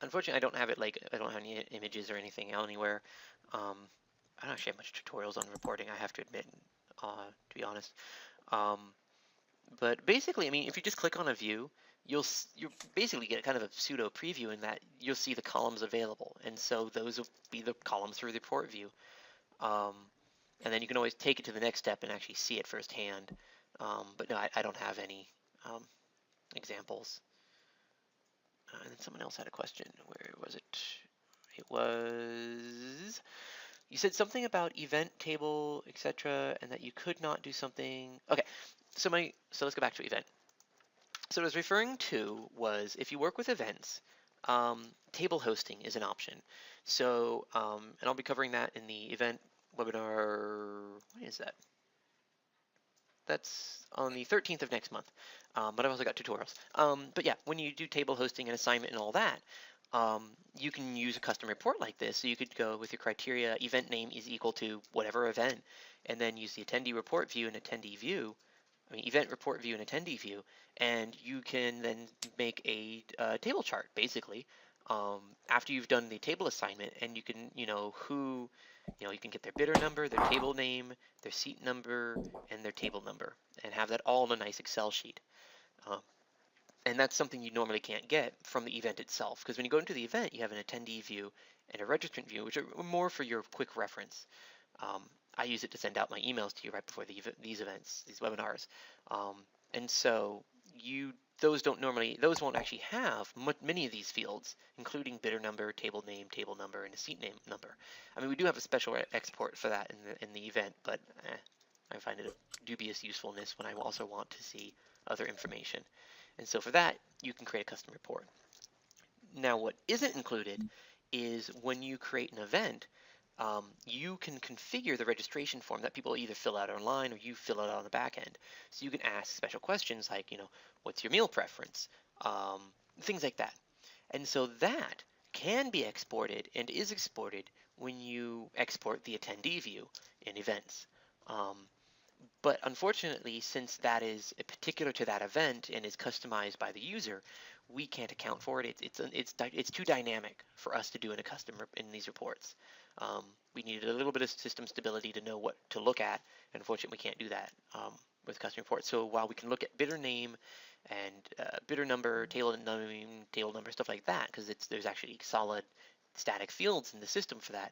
unfortunately, I don't have it I don't have any images or anything anywhere. I don't actually have much tutorials on reporting, I have to admit, to be honest. But basically, I mean, if you just click on a view, you'll basically get kind of a pseudo preview in that you'll see the columns available, and so those will be the columns through the report view. And then you can always take it to the next step and actually see it firsthand. But no, I don't have any examples. And then someone else had a question. Where was it? It was, you said something about event table, etc., and that you could not do something. Okay, so let's go back to event. So what I was referring to was if you work with events, table hosting is an option. So, and I'll be covering that in the event webinar. What is that? That's on the 13th of next month. But I've also got tutorials. But yeah, when you do table hosting and assignment and all that, you can use a custom report like this. So you could go with your criteria, event name is equal to whatever event, and then use the attendee report view and attendee view, event report view and attendee view, and you can then make a table chart, basically, after you've done the table assignment, and you can, you can get their bidder number, their table name, their seat number, and their table number, and have that all in a nice Excel sheet. And that's something you normally can't get from the event itself, because when you go into the event, you have an attendee view and a registrant view, which are more for your quick reference. I use it to send out my emails to you right before these events, these webinars. And so those won't actually have many of these fields, including bidder number, table name, table number, and a seat name number. I mean, we do have a special export for that in the event, but I find it a dubious usefulness when I also want to see other information. And so for that, you can create a custom report. Now, what isn't included is when you create an event, you can configure the registration form that people either fill out online or you fill out on the back end. So you can ask special questions like, what's your meal preference? Things like that. And so that can be exported and is exported when you export the attendee view in events. But unfortunately, since that is particular to that event and is customized by the user, we can't account for it. It's too dynamic for us to do in these reports. We needed a little bit of system stability to know what to look at, and unfortunately, we can't do that with custom reports. So while we can look at bidder name and bidder number, table number, stuff like that, because there's actually solid static fields in the system for that,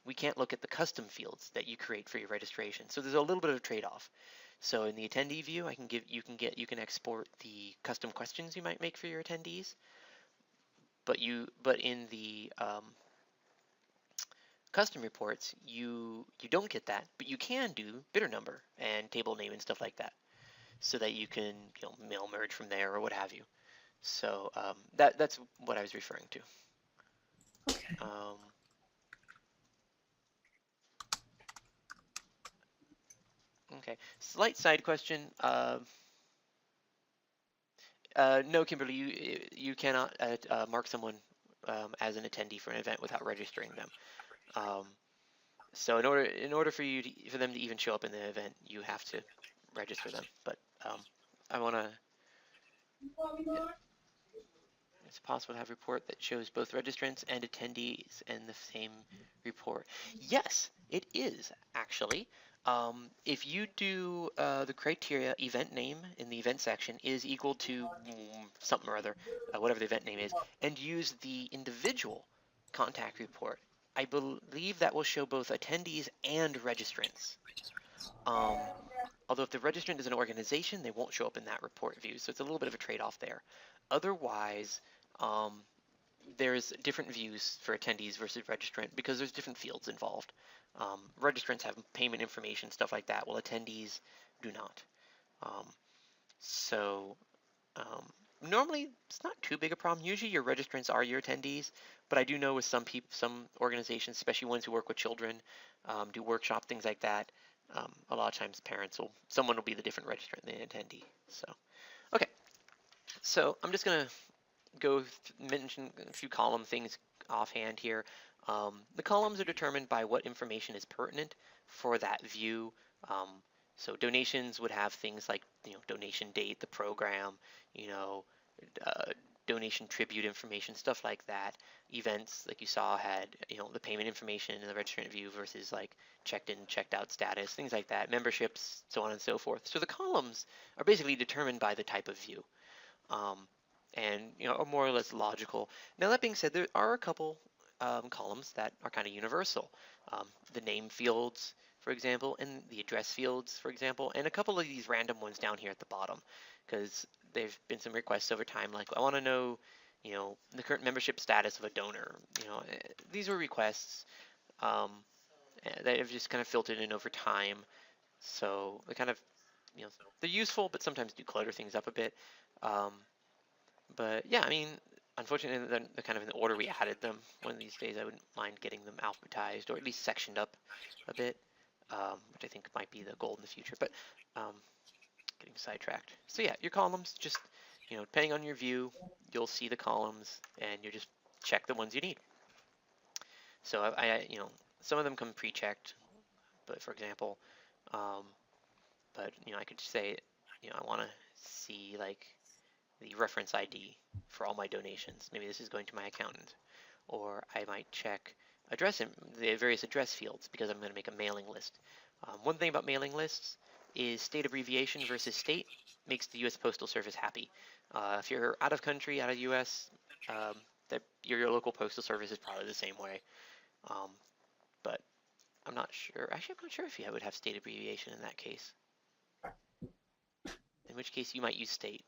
we can't look at the custom fields that you create for your registration. So there's a little bit of a trade-off. So in the attendee view, you can export the custom questions you might make for your attendees, but in the custom reports, you don't get that, but you can do bidder number and table name and stuff like that, so that you can mail merge from there or what have you. So that's what I was referring to. Okay. Okay, slight side question. No, Kimberly, you cannot mark someone as an attendee for an event without registering them. So in order for them to even show up in the event, you have to register them. But I want to. It's possible to have a report that shows both registrants and attendees in the same report. Yes, it is actually. If you do the criteria event name in the event section is equal to something or other, whatever the event name is, and use the individual contact report, I believe that will show both attendees and registrants. Although if the registrant is an organization, they won't show up in that report view, so it's a little bit of a trade-off there. Otherwise, there's different views for attendees versus registrant because there's different fields involved. Registrants have payment information, stuff like that, while attendees do not. Normally it's not too big a problem. Usually your registrants are your attendees, but I do know with some organizations, especially ones who work with children, do workshop, things like that, a lot of times someone will be the different registrant than the attendee. So, okay. So I'm just gonna mention a few column things offhand here. The columns are determined by what information is pertinent for that view. So donations would have things like donation date, the program, donation tribute information, stuff like that. Events, like you saw, had, you know, the payment information in the registrant view versus like checked in, checked out status, things like that, memberships, so on and so forth. So the columns are basically determined by the type of view, and, you know, are more or less logical. Now, that being said, there are a couple columns that are kind of universal. The name fields, for example, and the address fields, for example, and a couple of these random ones down here at the bottom, because there've been some requests over time, like, I want to know, you know, the current membership status of a donor. You know, these were requests that have just kind of filtered in over time. So they kind of, you know, they're useful, but sometimes do clutter things up a bit. But yeah, I mean, unfortunately, they're kind of in the order we added them. One of these days, I wouldn't mind getting them alphabetized or at least sectioned up a bit, which I think might be the goal in the future. But getting sidetracked. So yeah, your columns, just, you know, depending on your view, you'll see the columns, and you just check the ones you need. So you know, some of them come pre-checked, but for example, but, you know, I could say, you know, I want to see like the reference ID for all my donations. Maybe this is going to my accountant. Or I might check the various address fields because I'm going to make a mailing list. One thing about mailing lists is state abbreviation versus state makes the U.S. Postal Service happy. If you're out of country, out of U.S., your local postal service is probably the same way. But I'm not sure. Actually, I'm not sure if you would have state abbreviation in that case. In which case, you might use state.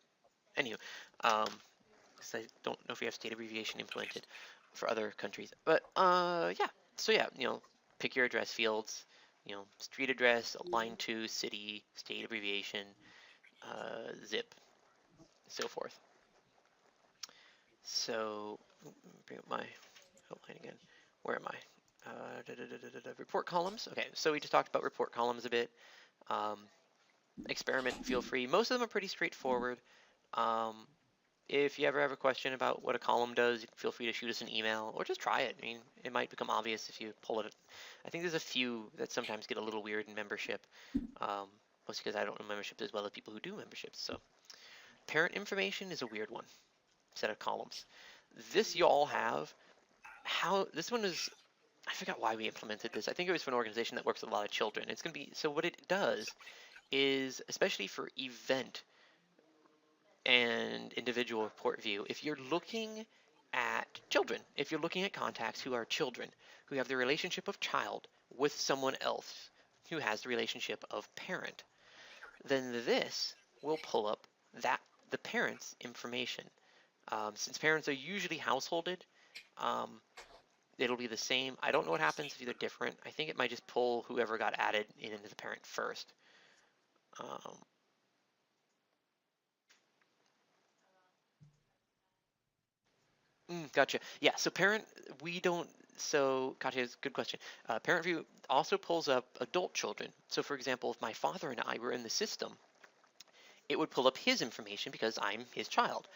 Anywho, because I don't know if we have state abbreviation implemented for other countries. But yeah. So yeah, you know, pick your address fields. You know, street address, line 2, city, state abbreviation, zip, so forth. So bring up my outline again. Where am I? Report columns. Okay, so we just talked about report columns a bit. Experiment, feel free. Most of them are pretty straightforward. If you ever have a question about what a column does, feel free to shoot us an email or just try it. I mean, it might become obvious if you pull it. I think there's a few that sometimes get a little weird in membership, mostly because I don't know memberships as well as people who do memberships. So parent information is a weird one, set of columns. This you all have. This one is, I forgot why we implemented this. I think it was for an organization that works with a lot of children. It's going to be, so what it does is, especially for event and individual report view, if you're looking at children, if you're looking at contacts who are children, who have the relationship of child with someone else who has the relationship of parent, then this will pull up the parent's information. Since parents are usually householded, it'll be the same. I don't know what happens if they're different. I think it might just pull whoever got added into the parent first. Gotcha. Yeah, so parent, we don't, so Katya, it's a good question. Parent view also pulls up adult children. So for example, if my father and I were in the system, it would pull up his information because I'm his child.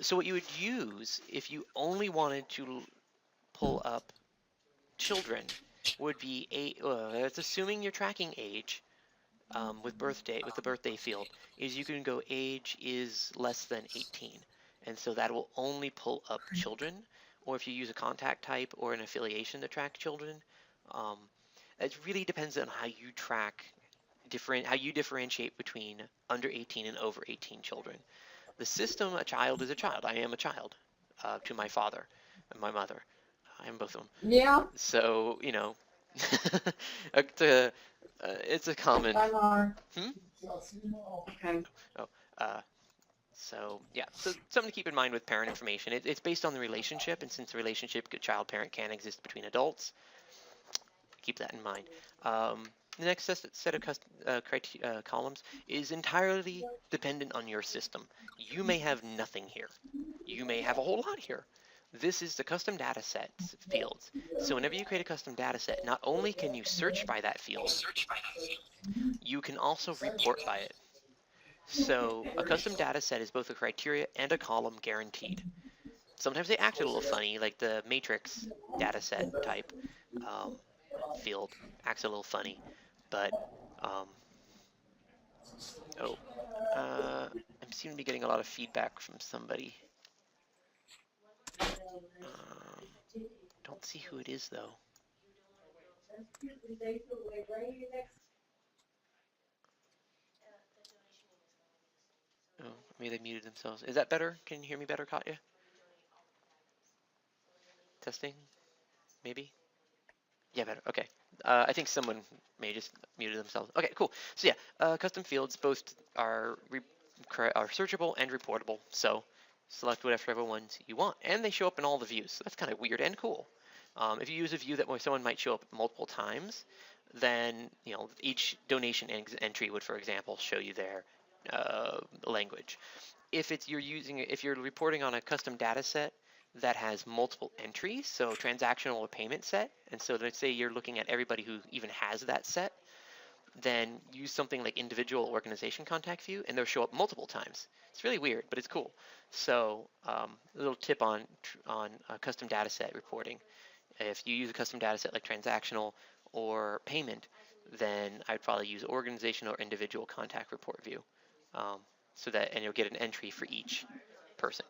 So what you would use if you only wanted to pull up children would be it's assuming you're tracking age with the birthday field, is you can go age is less than 18. And so that will only pull up children, or if you use a contact type or an affiliation to track children. It really depends on how you track how you differentiate between under 18 and over 18 children. The system, a child is a child. I am a child to my father and my mother. I am both of them. Yeah. So, you know, it's a common. Okay. So yeah, so something to keep in mind with parent information. It's based on the relationship, and since the relationship child-parent can exist between adults, keep that in mind. The next set of columns is entirely dependent on your system. You may have nothing here. You may have a whole lot here. This is the custom data sets fields. So whenever you create a custom data set, not only can you search by that field, you can also report by it. So a custom data set is both a criteria and a column guaranteed. Sometimes they act a little funny, like the matrix data set type field acts a little funny, but I seem to be getting a lot of feedback from somebody. Don't see who it is though. Oh, maybe they muted themselves. Is that better? Can you hear me better, Katya? Testing? Maybe? Yeah, better. Okay. I think someone may just muted themselves. Okay, cool. So yeah, custom fields both are searchable and reportable. So select whatever ones you want, and they show up in all the views. So that's kind of weird and cool. If you use a view that someone might show up multiple times, then each donation entry would, for example, show you their language. If you're reporting on a custom data set that has multiple entries, so transactional or payment set, and so let's say you're looking at everybody who even has that set, then use something like individual organization contact view, and they'll show up multiple times. It's really weird, but it's cool. So a little tip on custom data set reporting. If you use a custom data set like transactional or payment, then I'd probably use organization or individual contact report view. And you'll get an entry for each person.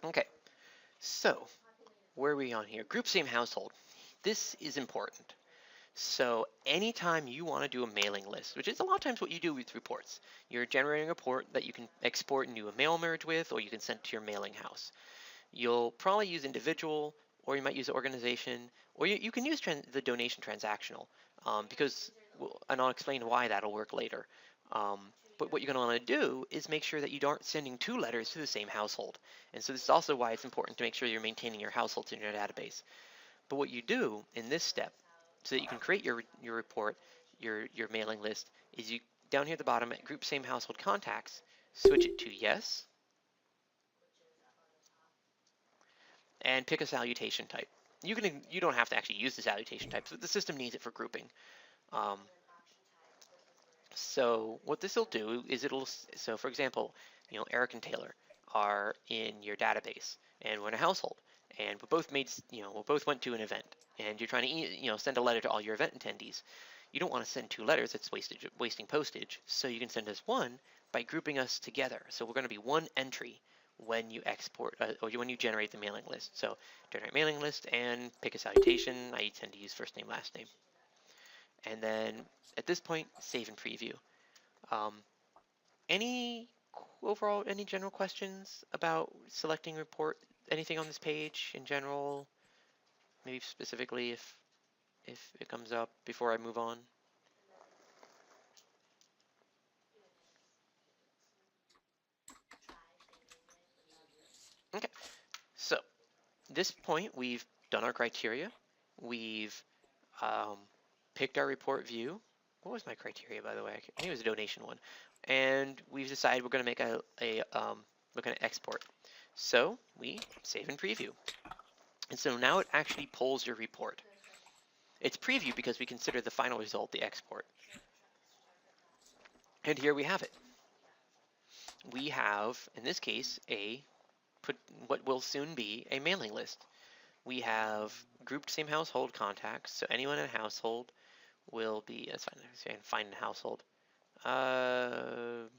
Okay, so where are we on here? Group same household. This is important. So anytime you want to do a mailing list, which is a lot of times what you do with reports, you're generating a report that you can export and do a mail merge with, or you can send to your mailing house. You'll probably use individual, or you might use organization, or you can use the donation transactional, and I'll explain why that'll work later. But what you're going to want to do is make sure that you aren't sending 2 letters to the same household. And so this is also why it's important to make sure you're maintaining your households in your database. But what you do in this step, so that you can create your report, your mailing list, is you down here at the bottom at group same household contacts, switch it to yes, and pick a salutation type. You don't have to actually use the salutation type, but the system needs it for grouping. So what this will do is so for example, Eric and Taylor are in your database, and we're in a household, and we both went to an event, and you're trying to send a letter to all your event attendees. You don't want to send 2 letters; it's wasting postage. So you can send us one by grouping us together. So we're going to be one entry when you export or when you generate the mailing list. So generate mailing list and pick a salutation. I tend to use first name, last name. And then at this point, save and preview. Any general questions about selecting report? Anything on this page in general? Maybe specifically if it comes up before I move on. Okay, so at this point we've done our criteria. We've picked our report view. What was my criteria, by the way? I think it was a donation one. And we've decided we're going to make we're going to export. So we save and preview. And so now it actually pulls your report. It's preview because we consider the final result the export. And here we have it. We have, in this case, what will soon be a mailing list. We have grouped same household contacts, so anyone in a household will be, let's find a household. Apparently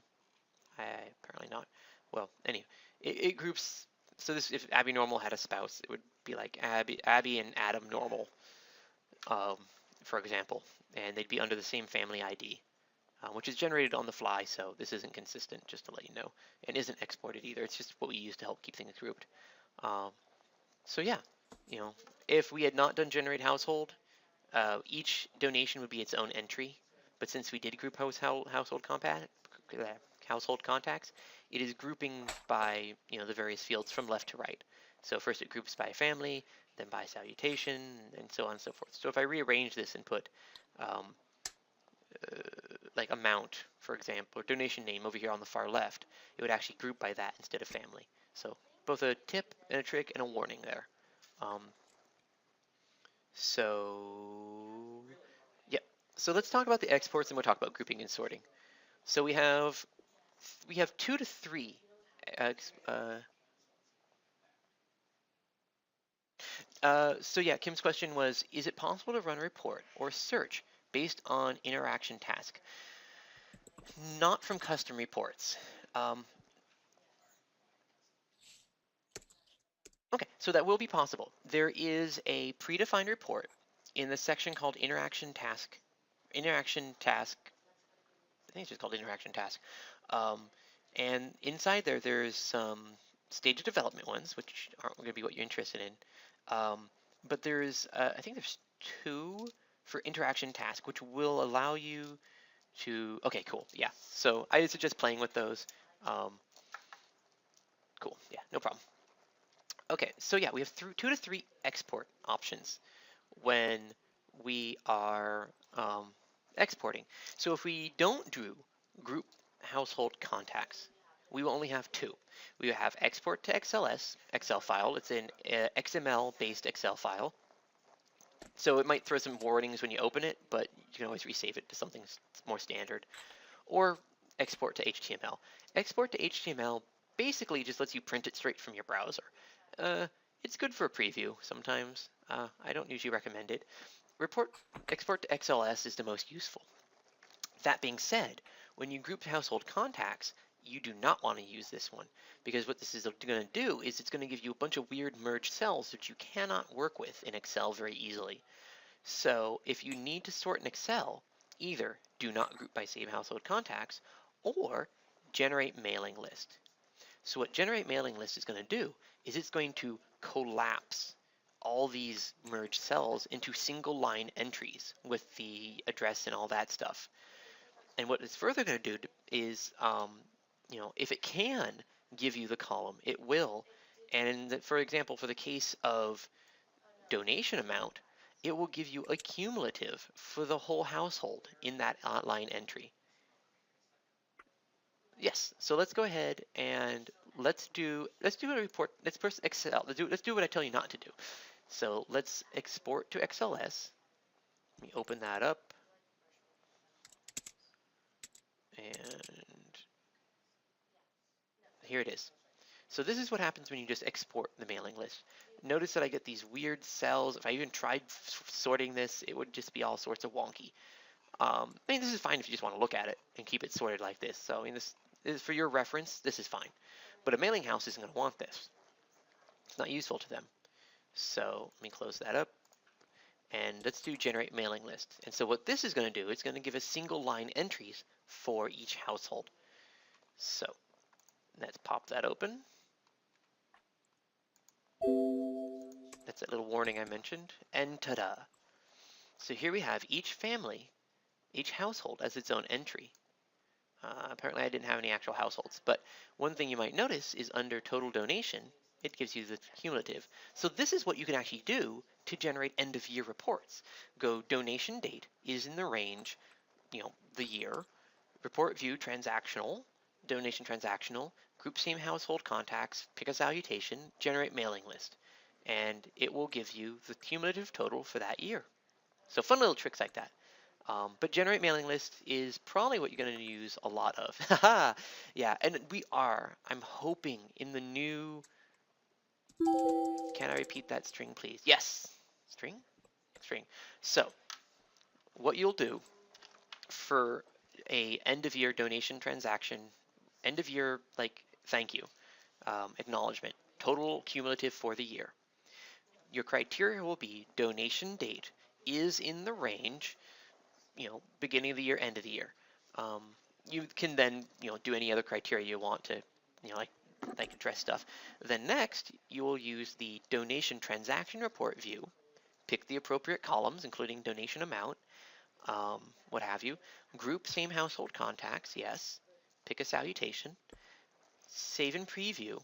not. Well, anyway, it groups, so this, if Abby Normal had a spouse, it would be like Abby and Adam Normal, for example, and they'd be under the same family ID, which is generated on the fly, so this isn't consistent, just to let you know, and isn't exported either. It's just what we use to help keep things grouped. So yeah, if we had not done generate household, each donation would be its own entry, but since we did group household contacts, it is grouping by the various fields from left to right. So first it groups by family, then by salutation, and so on and so forth. So if I rearrange this and put like amount, for example, or donation name over here on the far left, it would actually group by that instead of family. So both a tip and a trick and a warning there. So let's talk about the exports, and we'll talk about grouping and sorting. So we have 2 to 3. So yeah, Kim's question was, is it possible to run a report or search based on interaction task? Not from custom reports. Okay, so that will be possible. There is a predefined report in the section called interaction task. I think it's just called interaction task. Um, and inside there, there's some stage of development ones, which aren't going to be what you're interested in. But there's, I think there's 2 for interaction task, which will allow you to, okay, cool, yeah. So I suggest playing with those. Um, cool, yeah, no problem. Okay, so yeah, we have 2 to 3 export options when we are exporting. So if we don't do group household contacts, we will only have 2. We have export to XLS, Excel file. It's an XML-based Excel file. So it might throw some warnings when you open it, but you can always resave it to something more standard. Or export to HTML. Export to HTML basically just lets you print it straight from your browser. It's good for a preview sometimes. I don't usually recommend it. Export to XLS is the most useful. That being said, when you group household contacts, you do not want to use this one, because what this is going to do is it's going to give you a bunch of weird merged cells that you cannot work with in Excel very easily. So if you need to sort in Excel, either do not group by same household contacts or generate mailing list. So what generate mailing list is going to do is it's going to collapse all these merged cells into single line entries with the address and all that stuff. And what it's further going to do is, if it can give you the column, it will. And for example, for the case of donation amount, it will give you a cumulative for the whole household in that line entry. Yes, so let's go ahead and let's do a report. Let's first Excel. Let's do what I tell you not to do. So let's export to XLS. Let me open that up. And here it is. So this is what happens when you just export the mailing list. Notice that I get these weird cells. If I even tried sorting this, it would just be all sorts of wonky. This is fine if you just want to look at it and keep it sorted like this. So this is for your reference. This is fine. But a mailing house isn't going to want this. It's not useful to them. So let me close that up. And let's do generate mailing list. And so what this is going to do, it's going to give us single line entries for each household. So let's pop that open. That's that little warning I mentioned. And ta-da! So here we have each family, each household as its own entry. Apparently I didn't have any actual households, but one thing you might notice is under total donation, it gives you the cumulative. So this is what you can actually do to generate end of year reports. Go donation date is in the range, the year, report view transactional, donation transactional, group same household contacts, pick a salutation, generate mailing list. And it will give you the cumulative total for that year. So fun little tricks like that. But generate mailing list is probably what you're going to use a lot of. Yeah, and I'm hoping in the new, can I repeat that string, please? Yes, string. So what you'll do for a end of year donation transaction, end of year, thank you, acknowledgement, total cumulative for the year. Your criteria will be donation date is in the range, beginning of the year, end of the year. You can then, do any other criteria you want to, like address stuff. Then next, you will use the donation transaction report view, pick the appropriate columns, including donation amount, what have you. Group same household contacts, yes. Pick a salutation, save and preview,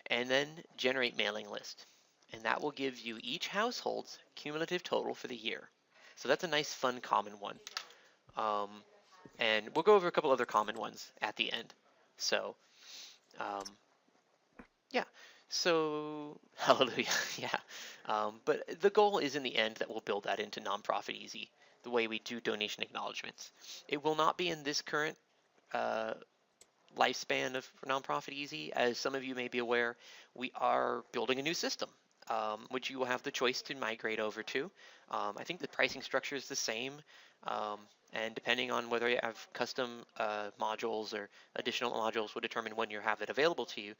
and then generate mailing list. And that will give you each household's cumulative total for the year. So that's a nice, fun, common one. And we'll go over a couple other common ones at the end. So, yeah. So, hallelujah, yeah. But the goal is in the end that we'll build that into Nonprofit Easy, the way we do donation acknowledgements. It will not be in this current lifespan of Nonprofit Easy. As some of you may be aware, we are building a new system, which you will have the choice to migrate over to. I think the pricing structure is the same, and depending on whether you have custom modules or additional modules will determine when you have it available to you.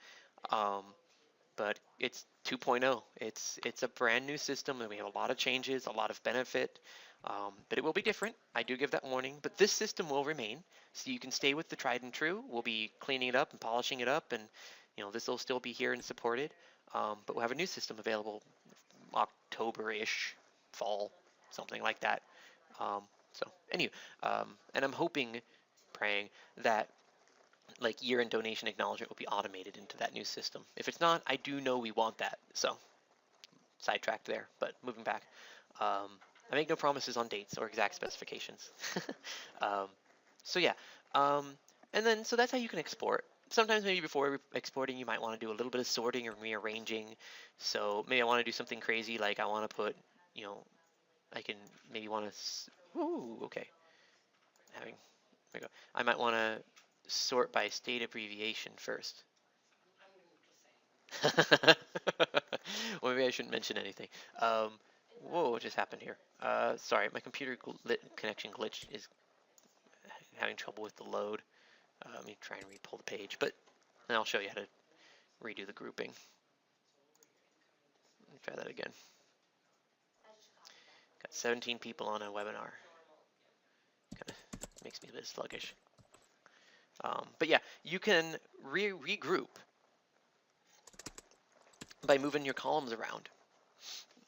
but it's 2.0. It's a brand new system, and we have a lot of changes, a lot of benefit, but it will be different. I do give that warning, but this system will remain, so you can stay with the tried and true. We'll be cleaning it up and polishing it up, and this will still be here and supported. But we'll have a new system available October-ish, fall, something like that. So anyway, and I'm hoping, praying that like year-end donation acknowledgement will be automated into that new system. If it's not, I do know we want that. So sidetracked there, but moving back. I make no promises on dates or exact specifications. um, so yeah, and then so that's how you can export. Sometimes maybe before exporting, you might want to do a little bit of sorting or rearranging. So maybe I want to do something crazy, like I want to put, I can maybe want to. Ooh, okay. There we go. I might want to sort by state abbreviation first. Well, maybe I shouldn't mention anything. Whoa, what just happened here? Sorry, my computer connection glitch is having trouble with the load. Let me try and re-pull the page, but then I'll show you how to redo the grouping. Let me try that again. Got 17 people on a webinar. Kind of makes me a bit sluggish. But yeah, you can regroup by moving your columns around.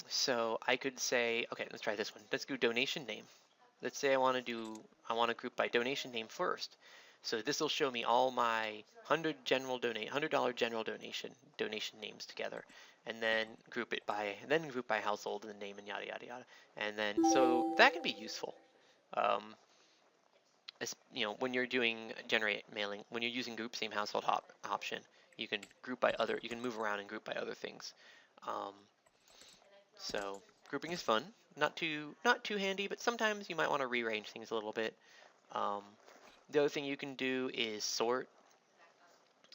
So I could say, okay, let's try this one. Let's do donation name. Let's say I want to group by donation name first. So this will show me all my $100 general donation names together, and then group by household and the name and yada yada yada. And then so that can be useful. When you're doing generate mailing, when you're using group same household option, you can you can move around and group by other things. So grouping is fun, not too handy, but sometimes you might want to rearrange things a little bit. The other thing you can do is sort,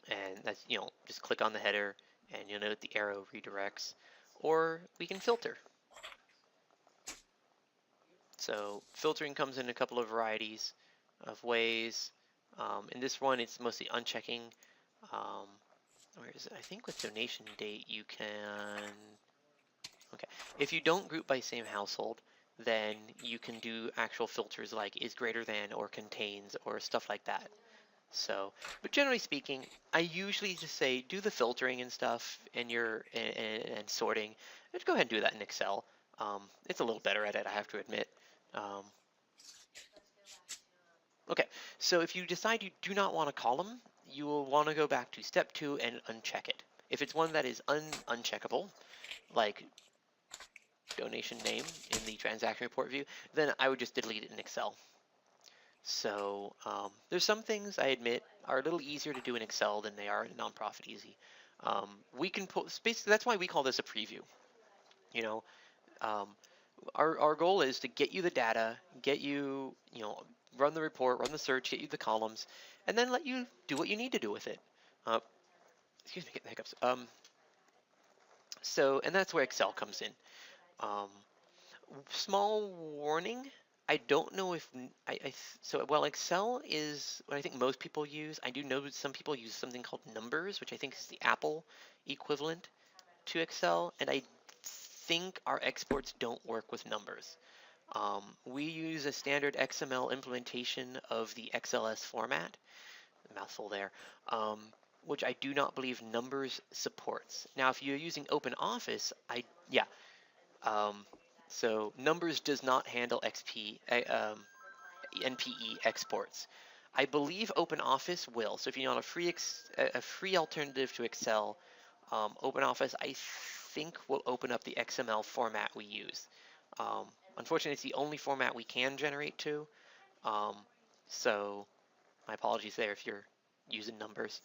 and that's just click on the header, and you'll note the arrow redirects. Or we can filter. So filtering comes in a couple of varieties of ways. In this one, it's mostly unchecking. Where is it? I think with donation date, you can. Okay, if you don't group by same household, then you can do actual filters like is greater than or contains or stuff like that. So, but generally speaking, I usually just say do the filtering and stuff and sorting. Just go ahead and do that in Excel. It's a little better at it, I have to admit. Okay, so if you decide you do not want a column, you will want to go back to step 2 and uncheck it. If it's one that is uncheckable, like donation name in the transaction report view, then I would just delete it in Excel. So there's some things I admit are a little easier to do in Excel than they are in Nonprofit Easy. We can basically that's why we call this a preview. Our goal is to get you the data, get you run the report, run the search, get you the columns, and then let you do what you need to do with it. Excuse me, getting hiccups. And that's where Excel comes in. Small warning. I don't know if while Excel is what I think most people use, I do know some people use something called Numbers, which I think is the Apple equivalent to Excel, and I think our exports don't work with Numbers. We use a standard XML implementation of the XLS format, mouthful there, which I do not believe Numbers supports. Now, if you're using OpenOffice, so Numbers does not handle NPE exports. I believe OpenOffice will. So if you want a free alternative to Excel, OpenOffice I think will open up the XML format we use. Unfortunately, it's the only format we can generate to. So my apologies there if you're using Numbers.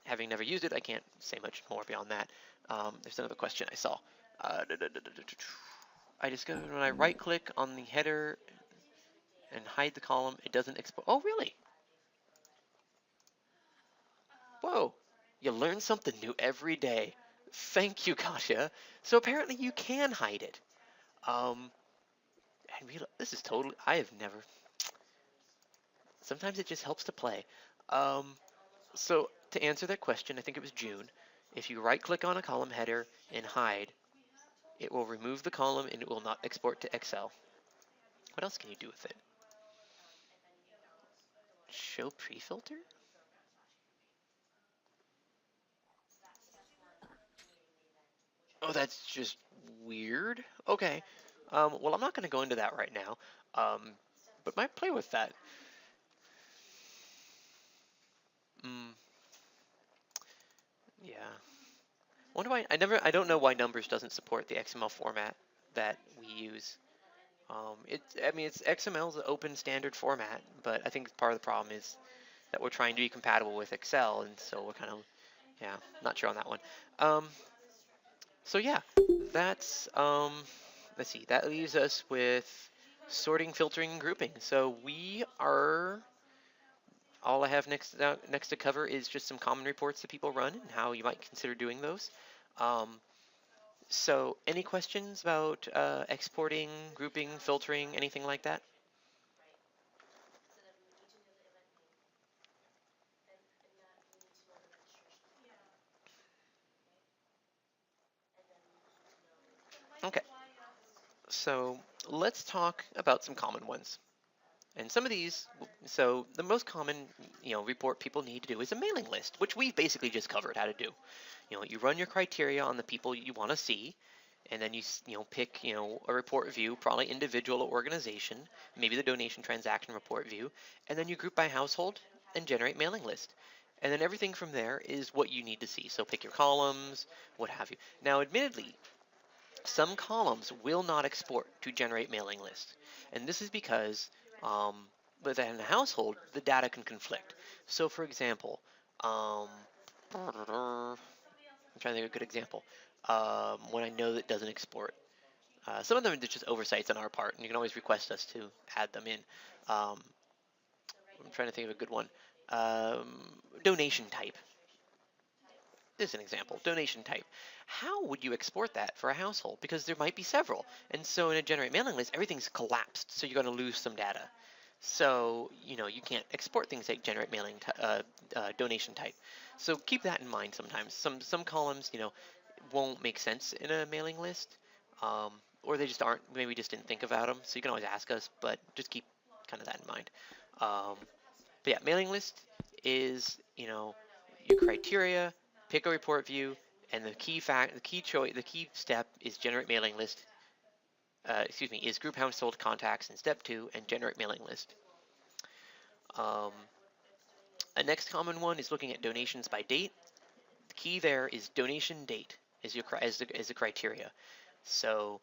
Having never used it, I can't say much more beyond that. There's another question I saw. I discovered when I right-click on the header and hide the column, it doesn't export. Oh, really? Whoa, you learn something new every day. Thank you, Kasia. So apparently you can hide it. This is totally, I have never, sometimes it just helps to play. So to answer that question, I think it was June, If you right-click on a column header and hide, it will remove the column and it will not export to Excel. What else can you do with it? Show pre-filter? Oh, that's just weird. Okay. Well, I'm not going to go into that right now, but might play with that. Yeah. Wonder why I don't know why Numbers doesn't support the XML format that we use. I mean, it's XML's an open standard format, but I think part of the problem is that we're trying to be compatible with Excel, and so we're kind of, yeah, not sure on that one. So yeah, that's, let's see, that leaves us with sorting, filtering, and grouping. So we are, all I have next to cover is just some common reports that people run and how you might consider doing those. So any questions about exporting, grouping, filtering, anything like that? Okay, so let's talk about some common ones. And some of these, so the most common, report people need to do is a mailing list, which we've basically just covered how to do. You run your criteria on the people you want to see, and then you pick, a report view, probably individual or organization, maybe the donation transaction report view, and then you group by household and generate mailing list. And then everything from there is what you need to see. So pick your columns, what have you. Now, admittedly, some columns will not export to generate mailing list. And this is because within a household, the data can conflict. So for example, I'm trying to think of a good example. When I know that doesn't export. Some of them are just oversights on our part, and you can always request us to add them in. I'm trying to think of a good one. Donation type. This is an example, donation type. How would you export that for a household? Because there might be several. And so in a generate mailing list, everything's collapsed, so you're going to lose some data. So, you can't export things like generate mailing donation type. So keep that in mind sometimes. Some columns, won't make sense in a mailing list, or they just aren't, maybe just didn't think about them. So you can always ask us, but just keep kind of that in mind. But yeah, mailing list is, your criteria, pick a report view, and the key step is generate mailing list. Is group household contacts in step 2 and generate mailing list. A next common one is looking at donations by date. The key there is donation date is the criteria. So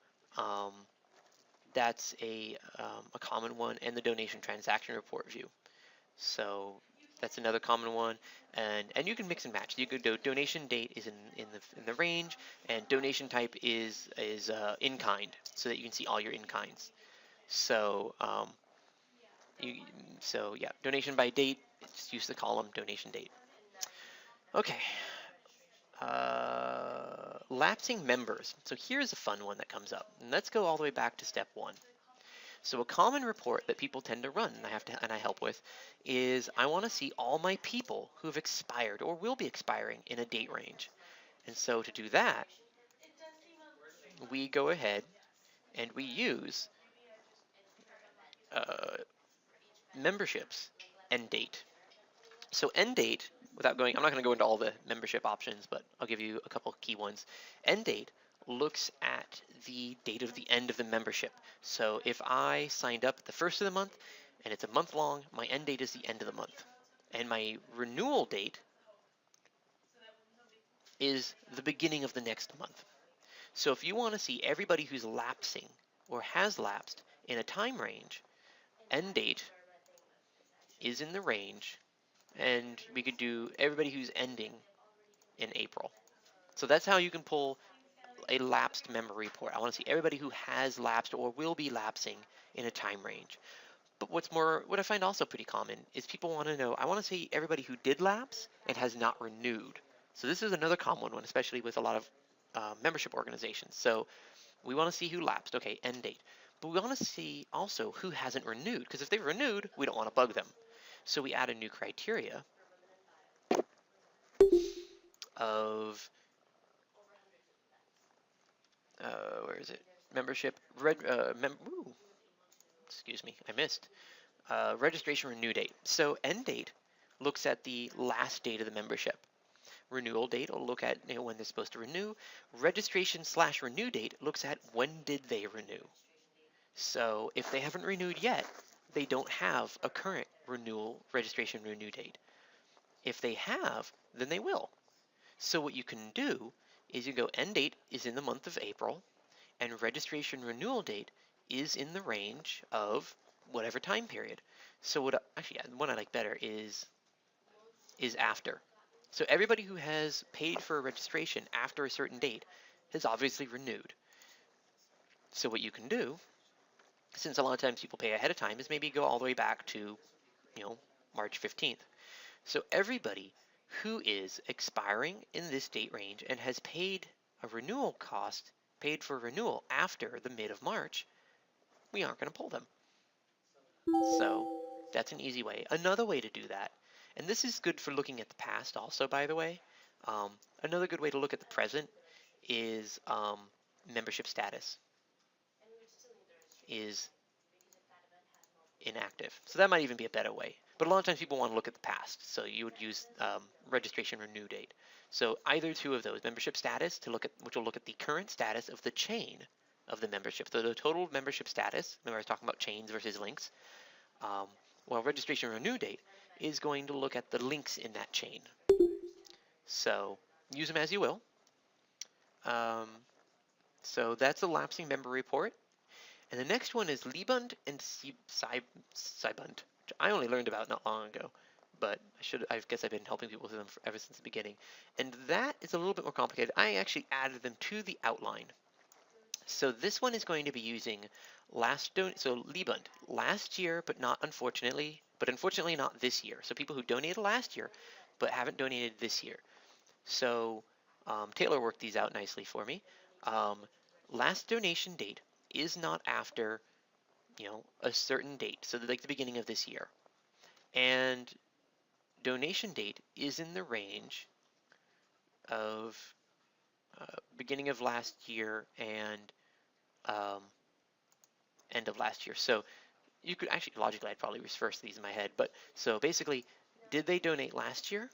that's a common one, and the donation transaction report view. So that's another common one, and you can mix and match. You could do donation date is in the range, and donation type is in kind, so that you can see all your in kinds. So yeah, donation by date. Just use the column donation date. Okay. Lapsing members. So here's a fun one that comes up, and let's go all the way back to step 1. So a common report that people tend to run, and I help with, is I want to see all my people who've expired or will be expiring in a date range. And so to do that, we go ahead and we use memberships end date. So end date, I'm not going to go into all the membership options, but I'll give you a couple key ones. End date looks at the date of the end of the membership. So if I signed up at the first of the month and it's a month long, my end date is the end of the month. And my renewal date is the beginning of the next month. So if you want to see everybody who's lapsing or has lapsed in a time range, end date is in the range, and we could do everybody who's ending in April. So that's how you can pull a lapsed member report. I want to see everybody who has lapsed or will be lapsing in a time range. But what I find also pretty common is people want to know, I want to see everybody who did lapse and has not renewed. So this is another common one, especially with a lot of membership organizations. So we want to see who lapsed, okay, end date. But we want to see also who hasn't renewed, because if they've renewed, we don't want to bug them. So we add a new criteria. of where is it? Membership excuse me, I missed. Registration renew date. So end date looks at the last date of the membership. Renewal date will look at when they're supposed to renew. Registration/renew date looks at when did they renew. So if they haven't renewed yet, they don't have a current renewal registration renew date. If they have, then they will. So what you can do is you go end date is in the month of April, and registration renewal date is in the range of whatever time period. So what actually the one I like better is after. So everybody who has paid for a registration after a certain date has obviously renewed. So what you can do, since a lot of times people pay ahead of time, is maybe go all the way back to, March 15th. So everybody who is expiring in this date range and has paid a renewal cost, paid for renewal after the mid of March, we aren't going to pull them. So that's an easy way. Another way to do that, and this is good for looking at the past also, by the way, another good way to look at the present is membership status is inactive. So that might even be a better way. But a lot of times people want to look at the past, so you would use registration renew date. So either two of those, membership status, which will look at the current status of the chain of the membership. So the total membership status, remember I was talking about chains versus links, well, registration renew date is going to look at the links in that chain. So use them as you will. So that's a lapsing member report. And the next one is Libund and Sybund, which I only learned about not long ago, but I guess I've been helping people with them ever since the beginning. And that is a little bit more complicated. I actually added them to the outline. So this one is going to be using Libund, last year, but unfortunately not this year. So people who donated last year, but haven't donated this year. So Taylor worked these out nicely for me. Last donation date is not after, a certain date, so like the beginning of this year. And donation date is in the range of beginning of last year and end of last year. So you could actually, logically, I'd probably reverse these in my head, but so basically, did they donate last year,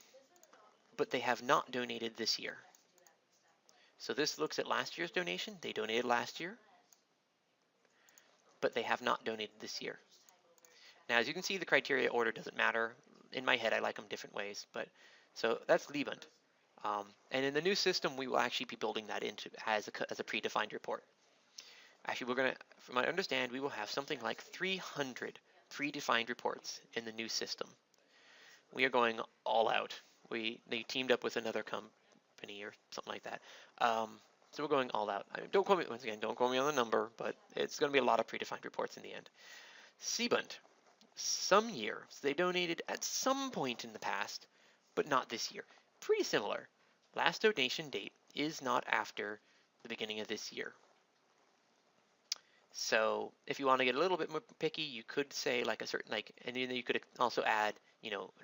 but they have not donated this year? So this looks at last year's donation. They donated last year, but they have not donated this year. Now, as you can see, the criteria order doesn't matter. In my head, I like them different ways, but so that's Libund. And in the new system, we will actually be building that into as a predefined report. Actually, we're going to, from what I understand, we will have something like 300 predefined reports in the new system. We are going all out. They teamed up with another company or something like that. So we're going all out. Don't quote me, once again, don't quote me on the number, but it's going to be a lot of predefined reports in the end. Sybund, some years, they donated at some point in the past, but not this year. Pretty similar. Last donation date is not after the beginning of this year. So if you want to get a little bit more picky, you could say like a certain, and then you could also add,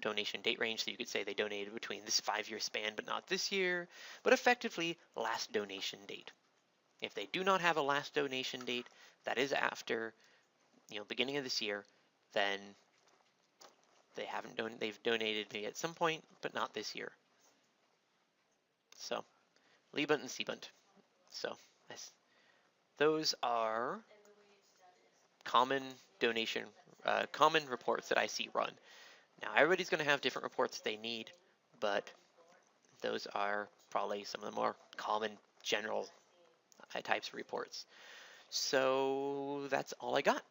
donation date range. So you could say they donated between this 5-year span, but not this year, but effectively last donation date. If they do not have a last donation date that is after, beginning of this year, then they've donated maybe at some point, but not this year. So Libund and Sybund. So those are common donation, common reports that I see run. Now everybody's going to have different reports they need, but those are probably some of the more common general types of reports. So that's all I got.